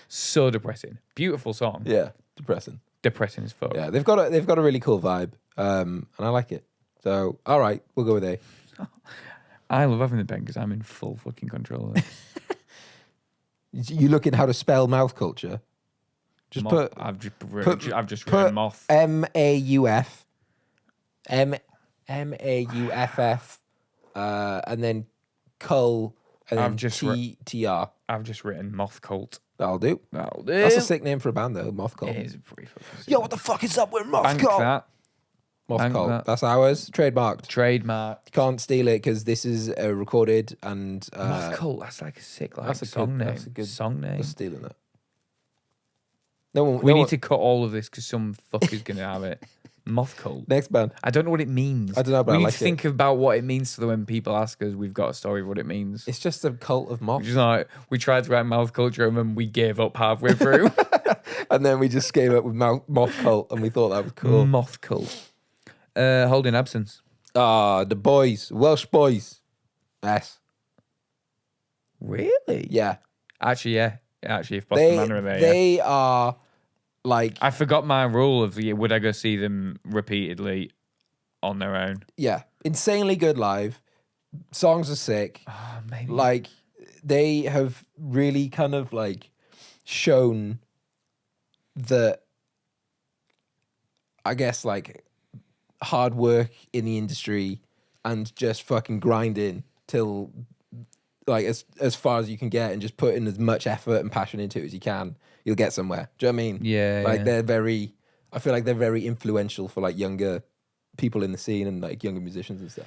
so depressing. Beautiful song, Yeah. Depressing. depressing as fuck. Yeah. They've got a really cool vibe. And I like it. So, all right, we'll go with A. I love having the pen because I'm in full fucking control of it. You looking how to spell Mouth Culture? Just Moth. put I've just put written moth. MAUF. MAUFF. And then Cull. And I've then just TR. I've just written moth cult. That'll do. That'll do. That's a sick name for a band, though. Moth Cult. It is pretty fucking sick. Yo, what the fuck is up with Moth Bank Cult? that. Moth Bank Cult. that. That's ours. Trademarked. Trademark. Can't steal it because this is recorded and Moth cult. That's like a sick like that's a song good- name. that's a good- Song name. we're stealing that. No one. We no need one- to cut all of this because some fucker's gonna have it. Moth cult. Next band. I don't know what it means. I don't know, but we I need like to think about what it means so that when people ask us, we've got a story of what it means. It's just a cult of moths. Just like we tried to write mouth culture and then we gave up halfway through. And then we just came up with Moth Cult and we thought that was cool. Moth cult. Holding absence. The boys. Welsh boys. Yes. Really? Yeah. Actually, yeah. Actually, if Boston Manor are there, yeah. They are like, I forgot my rule of would I go see them repeatedly on their own? yeah, insanely good live. Songs are sick. Oh, maybe. Like, they have really kind of like shown that, I guess, like hard work in the industry and just fucking grinding till like as far as you can get and just put in as much effort and passion into it as you can, you'll get somewhere. Do you know what I mean? Yeah, Like yeah. I feel like they're very influential for like younger people in the scene and like younger musicians and stuff.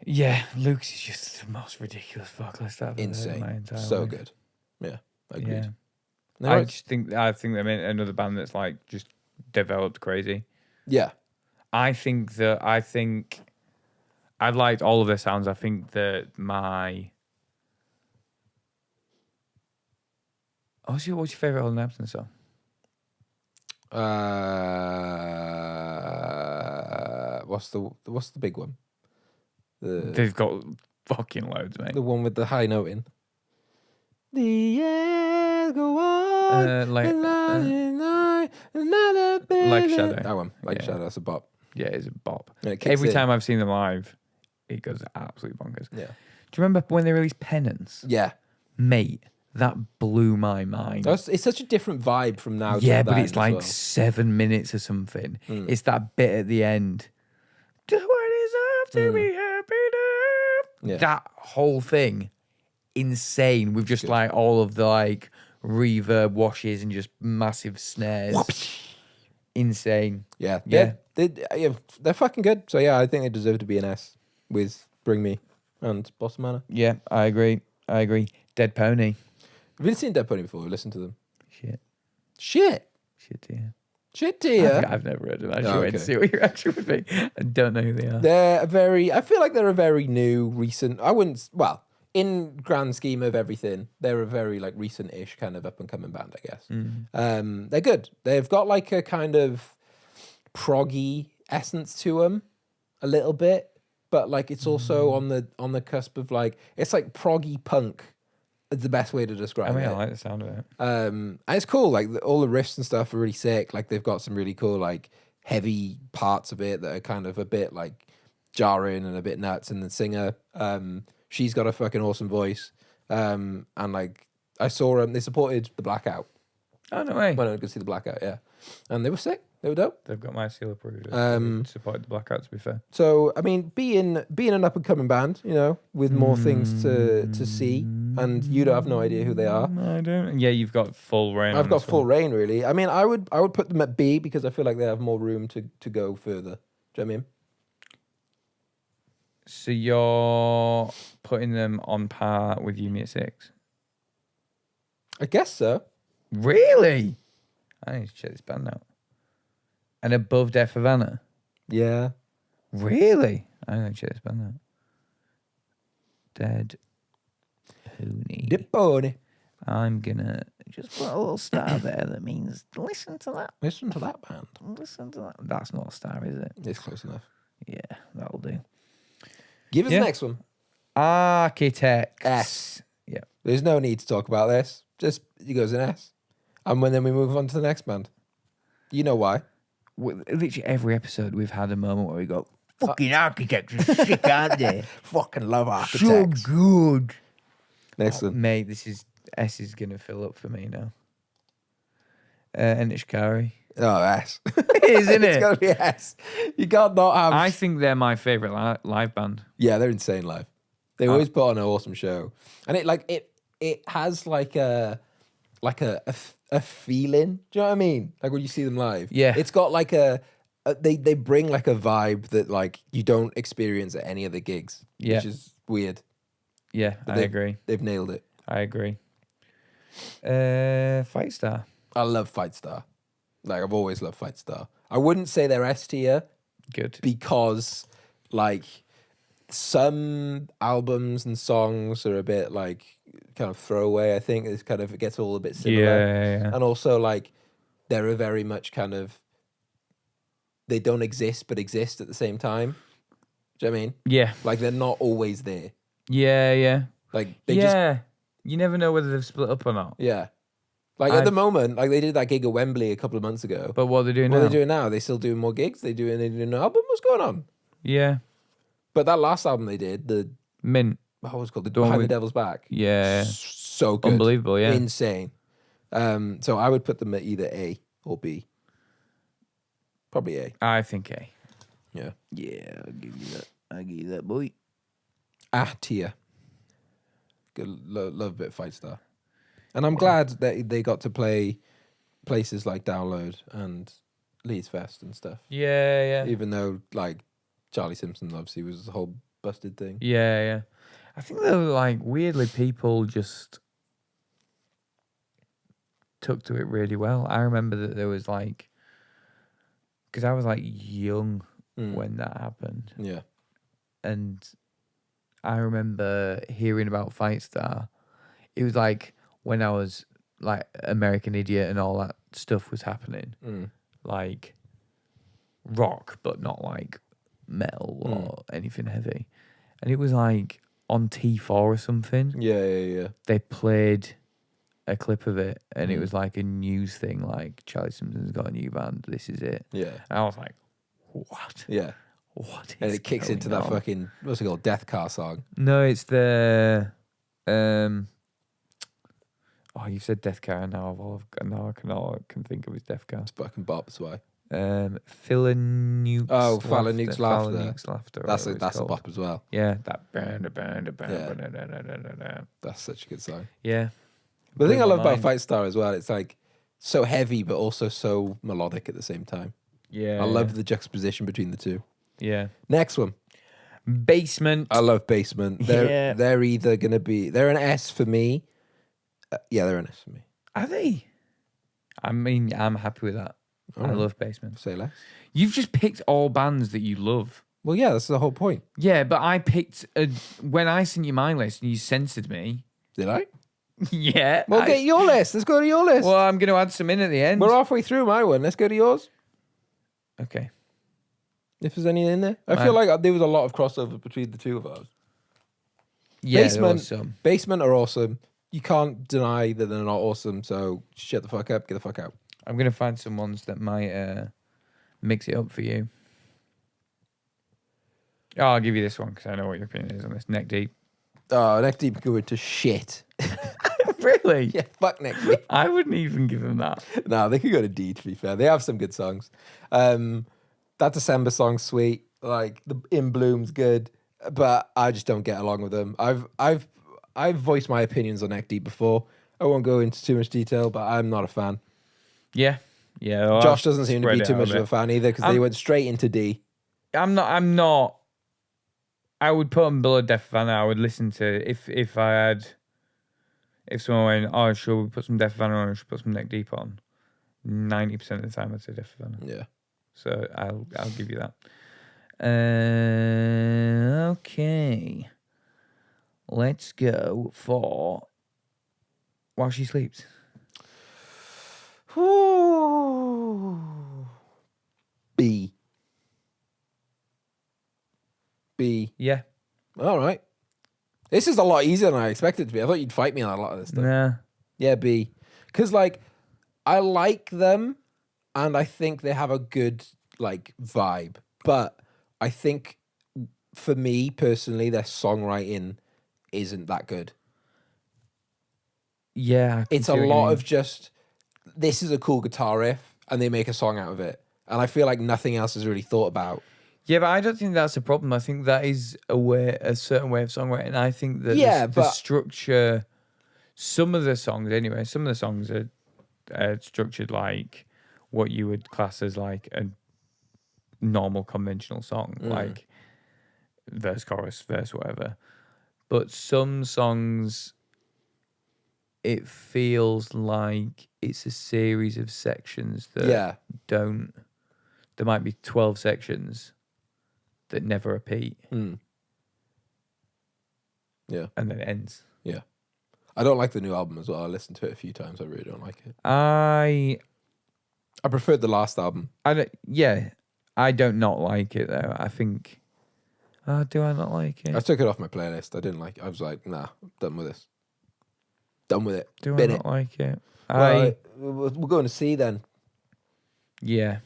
Yeah, Luke's is just the most ridiculous vocalist I've ever heard in my Insane. entire So life. good. Yeah. Agreed. Yeah. No, I right. just think they're another band that's like just developed crazy. Yeah. I think I've liked all of their sounds. I think that what's your favorite Olden Absence song? What's the big one? They've got fucking loads, mate. The one with the high note in. The years go on. Like Shadow. That one, like Yeah. Shadow. That's a bop. Yeah, it's a bop. And it kicks Every in. time I've seen them live, it goes absolutely bonkers. Yeah. Do you remember when they released Penance? Yeah. Mate, that blew my mind. It's such a different vibe from now. Yeah, to but then it's as like well. 7 minutes or something. Mm. It's that bit at the end. Do I deserve to be happy now? Yeah. That whole thing, insane. With just like all of the like reverb washes and just massive snares. Insane. Yeah. Yeah. They're fucking good. So yeah, I think they deserve to be an S with Bring Me and Bossa Manor. Yeah, I agree. Dead Pony. Have you seen Dead Pony before? Listen to them. Shit, Shit, yeah. dear. I've never heard of them. I Oh, actually went to okay. see what your reaction would be. I don't know who they are. I feel like they're a very new, recent. I wouldn't. Well, in grand scheme of everything, they're a very like recent-ish kind of up and coming band, I guess. They're good. They've got like a kind of proggy essence to them, a little bit, but like it's also on the cusp of like it's like proggy punk. Is the best way to describe I mean, it. I like the sound of it. And it's cool. Like all the riffs and stuff are really sick. Like they've got some really cool like heavy parts of it that are kind of a bit like jarring and a bit nuts. And the singer, she's got a fucking awesome voice. And like I saw them. They supported the Blackout. Oh, no way. Went out to go see the Blackout. Yeah, and they were sick. They were dope. They've got my seal approved. Supported the Blackout, to be fair. So I mean, being an up and coming band, you know, with more things to see, and you don't have no idea who they are. I don't. Yeah, you've got full reign. I've got full reign, really. I mean, I would put them at B because I feel like they have more room to go further. Do you know what I mean? So you're putting them on par with Yumi at 6? I guess so. Really? I need to check this band out. And above Death Havana? Yeah. Really? I need to check this band out. Dead Pony. Dipone. I'm gonna just put a little star there that means listen to that. Listen to that band. Listen to that. That's not a star, is it? It's close enough. Yeah, that'll do. Give us Yeah. the next one. Architects. S. Yeah. There's no need to talk about this. Just it goes an S, and then we move on to the next band. You know why? Literally every episode we've had a moment where we go, fucking Architects are sick, aren't they? Fucking love Architects. So good. Next one. Mate, S is going to fill up for me now. Enish Kari. Oh, S. It is, isn't It's it? got to be S. You can't not have. I think they're my favourite live band. Yeah, they're insane live. They always put on an awesome show, and it has like a feeling. Do you know what I mean? Like when you see them live. Yeah. It's got like they bring like a vibe that like you don't experience at any other gigs. Yeah. Which is weird. Yeah, But I agree. They've nailed it. I agree. Fight Star. I love Fight Star. Like I've always loved Fight Star. I wouldn't say they're S tier Good. because like some albums and songs are a bit like kind of throwaway. I think it's kind of it gets all a bit similar. Yeah. And also like they're a very much kind of they don't exist but exist at the same time. Do you know what I mean? Yeah. Like they're not always there. Yeah. Like they just You never know whether they've split up or not. yeah. Like at the moment, like they did that gig at Wembley a couple of months ago. But what are they doing What now? are they doing now? Are they still doing more gigs? They doing an album? What's going on? Yeah. But that last album they did, Mint. what was it called? The one Behind the with- Devil's Back. Yeah. So good. Unbelievable, yeah. Insane. So I would put them at either A or B. Probably A. I think A. Yeah. Yeah, I'll give you that. I'll give you that, boy. A tier. Love a bit of Fight Star. And I'm glad that they got to play places like Download and Leeds Fest and stuff. Yeah. Even though, like, Charlie Simpson obviously was a whole busted thing. Yeah. I think though, like, weirdly, people just took to it really well. I remember that there was like, because I was like young when that happened, Yeah. and I remember hearing about Fight Star. It was like when I was like American Idiot and all that stuff was happening, like rock, but not like metal or anything heavy. And it was like on T4 or something. Yeah. They played a clip of it, and it was like a news thing, like Charlie Simpson's got a new band. This is it. Yeah. And I was like, what? Yeah. What is And it kicks into that on? fucking, what's it called, Death Car song. No, it's the oh, you said Death Car, and now I can think of his Death Car. It's fucking bop, that's why. Fallon Nukes. Oh, Fallon Nukes Laughter. Fallon Nukes Laughter. That's whatever a bop as well. Yeah, that. That's such a good song. Yeah. But the thing I Blew love my about mind. Fight Star as well, it's like so heavy but also so melodic at the same time. Yeah. I love the juxtaposition between the two. Yeah. Next one. Basement. I love Basement. They're either going to be, they're an S for me. Yeah, they're an S for me. Are they? I mean, I'm happy with that. All I right. love Basement. Say less. You've just picked all bands that you love. Well, yeah, that's the whole point. Yeah, but I picked when I sent you my list and you censored me. Did I? Yeah. Well, get your list. Let's go to your list. Well, I'm going to add some in at the end. We're halfway through my one. Let's go to yours. Okay. If there's any in there. I feel like there was a lot of crossover between the two of us. Yeah, Basement. there was some. Basement are awesome. You can't deny that they're not awesome, so shut the fuck up, get the fuck out. I'm going to find some ones that might mix it up for you. Oh, I'll give you this one because I know what your opinion is on this. Neck Deep. Oh, Neck Deep go into shit. Really? Yeah, fuck Neck Deep. I wouldn't even give them that. No, they could go to D, to be fair. They have some good songs. That December song's sweet. Like, the In Bloom's good, but I just don't get along with them. I've voiced my opinions on Neck Deep before. I won't go into too much detail, but I'm not a fan. Yeah. Yeah. Well, Josh doesn't seem to be spread it too out much a of a bit. fan either because they went straight into D. I'm not. I would put them below Def Havana. I would listen to if someone went, oh, should we put some Def Havana on or should we put some Neck Deep on? 90% of the time I'd say Def Havana. Yeah. So I'll give you that. Okay. Let's go for While She Sleeps. B. Yeah. All right. This is a lot easier than I expected it to be. I thought you'd fight me on a lot of this stuff. Nah. Yeah, B. Because, like, I like them and I think they have a good, like, vibe. But I think, for me, personally, their songwriting isn't that good. Yeah. I can It's see a what you lot mean. of just, this is a cool guitar riff, and they make a song out of it. And I feel like nothing else is really thought about. Yeah, but I don't think that's a problem. I think that is a certain way of songwriting. I think that Yeah, the but- structure, some of the songs anyway, some of the songs are structured like what you would class as like a normal conventional song, like verse, chorus, verse, whatever. But some songs, it feels like it's a series of sections that Yeah. don't. There might be 12 sections that never repeat, Yeah. and then it ends. Yeah. I don't like the new album as well. I listened to it a few times. I really don't like it. I preferred the last album. I don't not like it though. I think. Do I not like I it? took it off my playlist. I didn't like it. I was like, nah, done with this. Done with it. Do I Bin not it. like it? Well, we're going to see then. Yeah.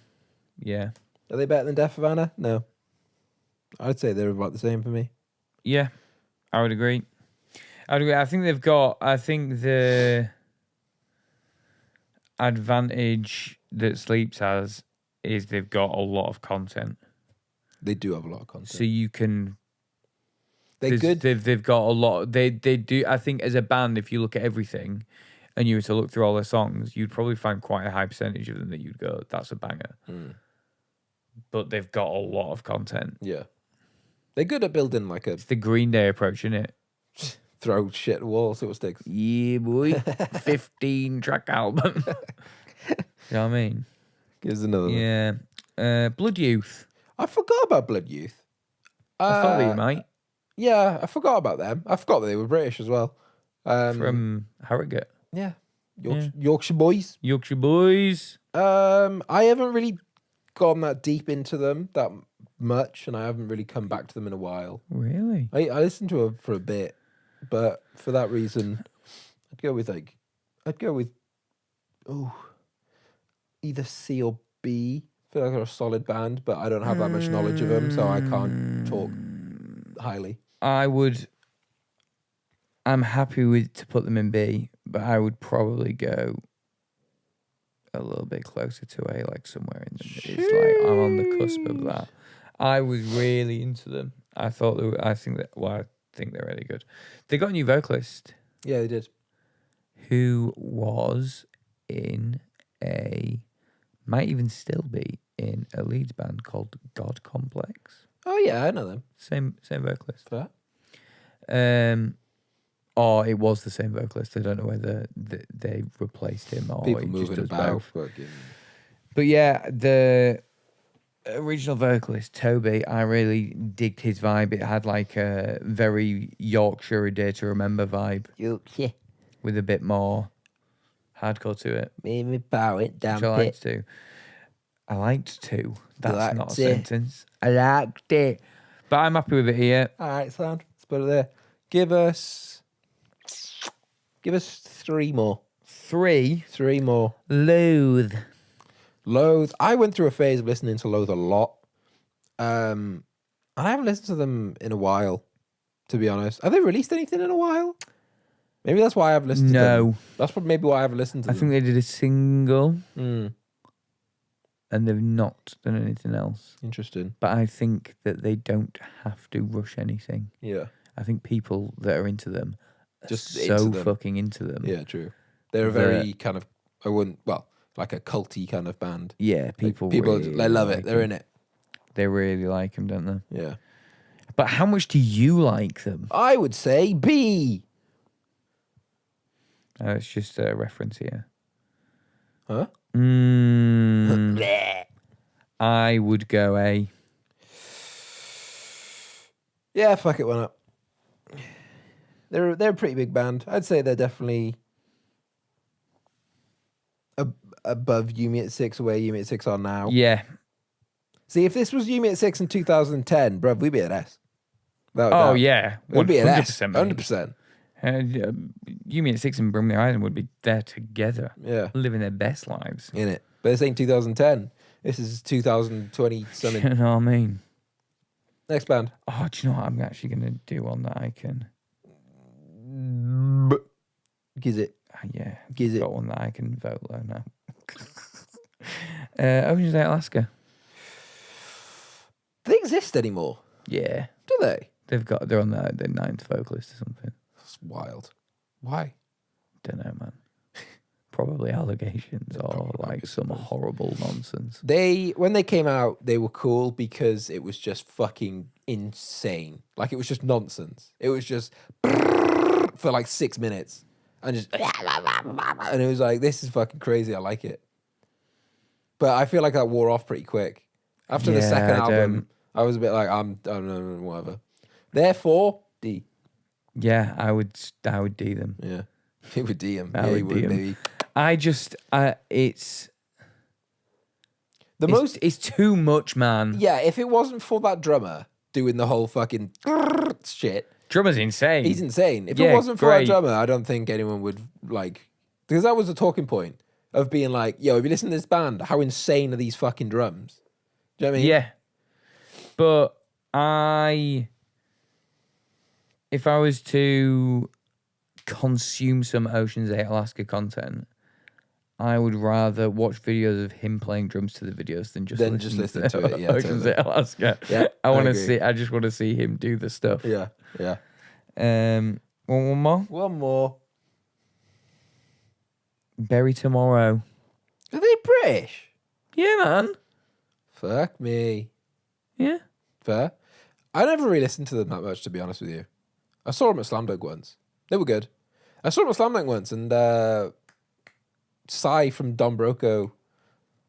Are they better than Def Havana? No. I'd say they're about the same for me. Yeah, I would agree. I think they've got. I think the advantage that Sleeps has is they've got a lot of content, They do have a lot of content. so you can They're good. They've got a lot. They do. I think as a band, if you look at everything, and you were to look through all their songs, you'd probably find quite a high percentage of them that you'd go, "That's a banger." But they've got a lot of content. Yeah. They're good at building like a It's the Green Day approach, isn't it? throw shit at the wall, see what sticks. Yeah, boy. 15-track album. You know what I mean? Gives another one. Yeah. Blood Youth. I forgot about Blood Youth. I thought that you might. Yeah, I forgot about them. I forgot that they were British as well. From Harrogate. Yeah. Yorkshire boys. Yorkshire Boys. I haven't really gone that deep into them that much, and I haven't really come back to them in a while. Really? I listened to them for a bit, but for that reason, I'd go with either C or B. I feel like they're a solid band, but I don't have that much knowledge of them, so I can't talk highly. I'm happy to put them in B, but I would probably go a little bit closer to A, like somewhere in the It's like I'm on the cusp of that. I was really into them. I think they're really good. They got a new vocalist Yeah, they did. who was might even still be in a Leeds band called God Complex. Oh yeah, I know them. Same vocalist. Fair. Or it was the same vocalist. I don't know whether they replaced him or People he just moving does about. both. Fucking... But yeah, the original vocalist, Toby, I really digged his vibe. It had like a very Yorkshire A Day to Remember vibe Yorkshire. with a bit more hardcore to it. Made me bow it down. Which I liked too. I liked to. That's Liked not a it. sentence. I liked it. But I'm happy with it here. All right, sound. Let's put it there. Give us 3 more. 3. 3 more. Loathe. Loathe. I went through a phase of listening to Loathe a lot. And I haven't listened to them in a while, to be honest. Have they released anything in a while? Maybe that's why I haven't listened to them. No. That's maybe why I haven't listened to I them. think they did a single Mm, and they've not done anything else. interesting. But I think that they don't have to rush anything. Yeah. I think people that are into them are Just so into them. fucking into them. Yeah, true. They're a very kind of, like a culty kind of band. Yeah, Like, people they love like it. They're them. in it. They really like them, don't they? Yeah. But how much do you like them? I would say B. It's just a reference here. Huh? I would go A. Yeah, fuck it, why not? They're a pretty big band. I'd say they're definitely above Yumi at 6 where Yumi at 6 are now. Yeah. See, if this was Yumi at 6 in 2010, bruv, we'd be at S. Without a Oh, doubt. yeah. We'd be at S. 100%. mate. 100%. Yumi at 6 and Brimley Island would be there together, Yeah, living their best lives. in it. But this ain't 2010. This is 2020 something. You know what I mean? Next band. Oh, do you know what I'm actually going to do on that icon? Giz it. Yeah, Giz it. got one that I can vote low now. Ocean's 8 Alaska. Do they exist anymore? Yeah, Do they? they're on their 9th vocalist or something. That's wild. Why? Don't know, man. Probably allegations or probably like some horrible nonsense. When they came out, they were cool because it was just fucking insane. Like, it was just nonsense. It was just for like 6 minutes. And just and it was like, this is fucking crazy. I like it. But I feel like that wore off pretty quick. After the Yeah, second I album, I was a bit like, I don't know, whatever. Therefore, D. Yeah, I would D them. Yeah. He would D him. I Yeah, he would would, D 'em. maybe. It's Most it's too much, man. Yeah, if it wasn't for that drummer doing the whole fucking shit, Drummer's insane. he's insane. If Yeah, it wasn't for that great. drummer, I don't think anyone would like, because that was the talking point of being like, yo, if you listen to this band, how insane are these fucking drums? Do you know what I mean? Yeah. But if I was to consume some Ocean's 8 Alaska content, I would rather watch videos of him playing drums to the videos than just listen to it. Yeah, Oceans totally. Alaska. Yeah, I want to agree. see. I just want to see him do the stuff. Yeah, yeah. One more. One more. Bury Tomorrow. Are they British? Yeah, man. Fuck me. Yeah. Fair. I never really listened to them that much, to be honest with you. I saw them at Slam Dunk once. They were good. I saw them at Slam Dunk once, and Sai from Don Broco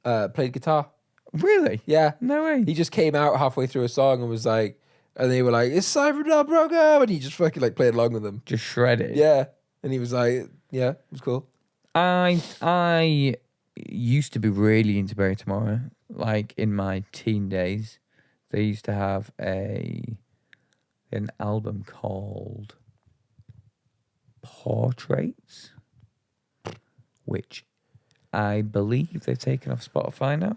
played guitar. Really? Yeah. No way. He just came out halfway through a song and was like, and they were like, it's Sai from Don Broco, and he just fucking like played along with them. Just shredded. Yeah. And he was like, yeah, it was cool. I used to be really into Bury Tomorrow. Like in my teen days, they used to have an album called Portraits, which I believe they've taken off Spotify now.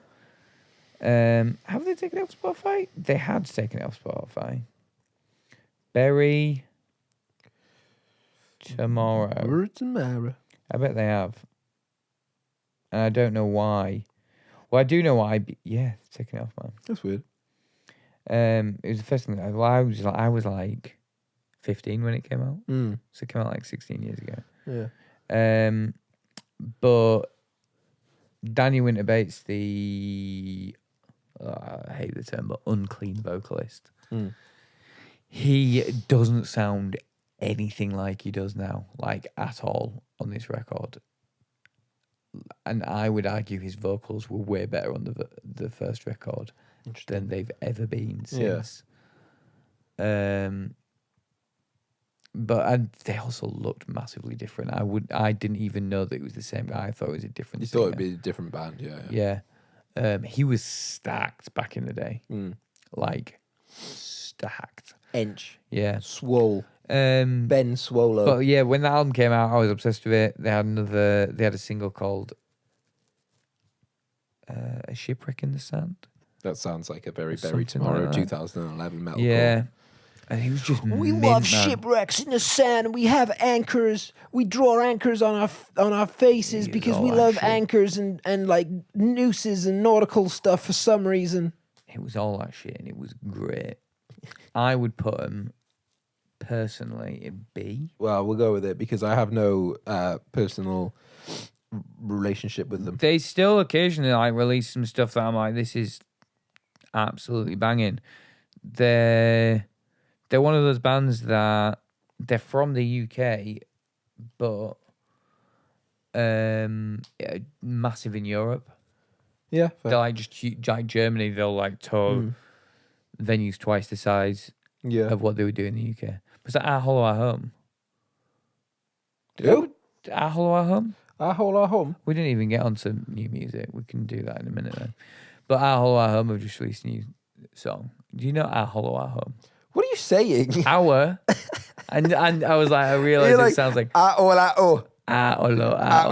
Have they taken it off Spotify? They had taken it off Spotify. Bury Tomorrow. Tomorrow. I bet they have. And I don't know why. Well, I do know why. Yeah, it's taken it off, man. That's weird. It was the first thing that I was like 15 when it came out. So it came out like 16 years ago. Yeah. But Danny Winterbates, I hate the term, but unclean vocalist. He doesn't sound anything like he does now, like at all on this record. And I would argue his vocals were way better on the first record than they've ever been since. But they also looked massively different. I didn't even know that it was the same guy. I thought it was a different. You singer. thought it'd be a different band, yeah. He was stacked back in the day, like stacked. Ench. Yeah, Swole. Ben Swallow. But yeah, when the album came out, I was obsessed with it. They had a single called "A Shipwreck in the Sand." That sounds like a very Something Bury Tomorrow like that. 2011 metalcore. Yeah. And he was just We mint, love man. shipwrecks in the sand, and we have anchors. We draw anchors on our faces He was because all we that love shit. anchors and like nooses and nautical stuff for some reason. It was all that shit, and it was great. I would put him personally in B. Well, we'll go with it because I have no personal relationship with them. They still occasionally like release some stuff that I'm like, this is absolutely banging. They're one of those bands that they're from the UK, but massive in Europe. Yeah, They're like just huge, like Germany. They'll like tour venues twice the size yeah. of what they would do in the UK. Was that Our Hollow Our Home? Who? Our Hollow Our Home? Our home. We didn't even get onto new music. We can do that in a minute then. But Our Hollow Our Home have just released a new song. Do you know Our Hollow Our Home? What are you saying? Our. and I was like, I realised it sounds like Our hollow. Our Hollow Our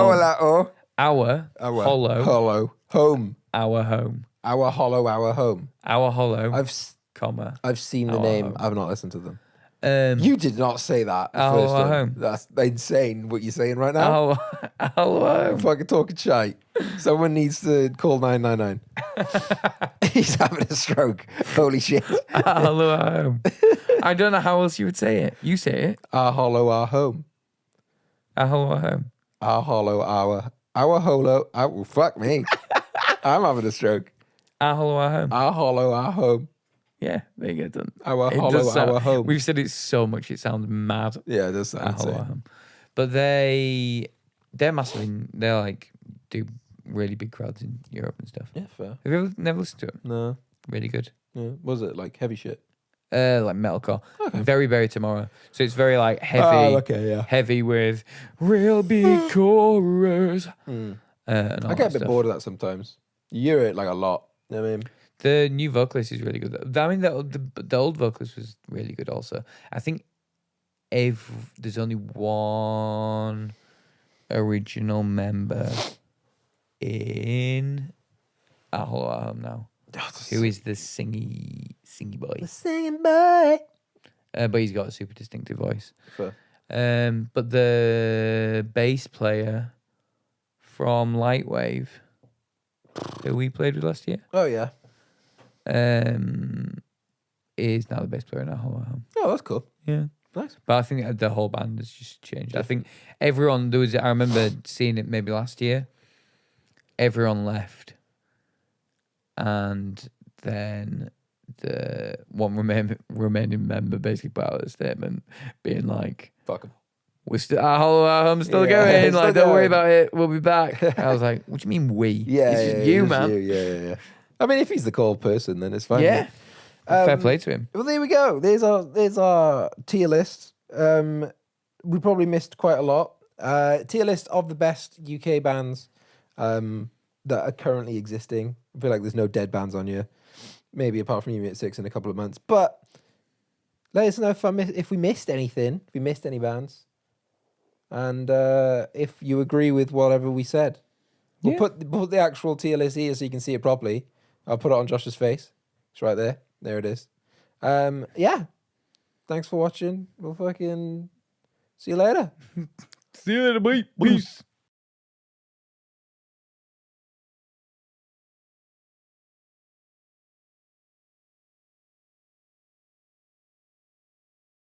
Hollow home. Our Home. Our hollow. Our home. Our Hollow, I've seen the Our name. Home. I've not listened to them. You You did not say that. Our first Hollow time. Home. That's insane. What you're saying right now? Our Home. I'm fucking talking shite. Someone needs to call 999. He's having a stroke. Holy shit. Our Hollow Our Home. I don't know how else you would say it. You say it. Our hollow, our home. Our Hollow Our Home. Our hollow, our hollow. Oh, fuck me. I'm having a stroke. Our Hollow Our Home. Our hollow, our home. Yeah, there you go. Done. Our It hollow, does sound- our home. We've said it so much, it sounds mad. Yeah, it does sound Our Hollow Our insane. Home. But they're massive. They like do really big crowds in Europe and stuff. Yeah, fair. Have you ever never listened to them? No. Really good. Yeah. Was it like heavy shit? Like metalcore. Very Bury Tomorrow. So it's very like heavy. Oh, okay, yeah. Heavy with real big chorus. And all I get a that bit stuff. bored of that sometimes. You hear it like a lot. You know what I mean? The new vocalist is really good. I mean, the old vocalist was really good also. I think there's only one original member in Our Hollow Our Home now, who is the singy boy. Singing boy. But he's got a super distinctive voice. Fair. But the bass player from Lightwave, who we played with last year, Oh yeah. is now the bass player in our whole home. Oh, that's cool. Yeah. Nice. But I think the whole band has just changed. I think everyone, I remember seeing it maybe last year, everyone left. And then the one remaining member basically put out a statement being like, Fuck 'em. our whole home's still Yeah, going. it's Like, still don't worry going. about it. We'll be back. I was like, what do you mean we? Yeah, It's just yeah, you, it's man. Yeah. I mean, if he's the cold person, then it's fine. Yeah. Fair play to him. Well, there we go. There's our tier list. We probably missed quite a lot. Tier list of the best UK bands that are currently existing. I feel like there's no dead bands on here. Maybe apart from Unit 6 in a couple of months. But let us know if we missed anything, if we missed any bands. And if you agree with whatever we said. We'll put the actual tier list here so you can see it properly. I'll put it on Josh's face. It's right there. There it is. Yeah. Thanks for watching. We'll fucking see you later. See you later, mate. Peace.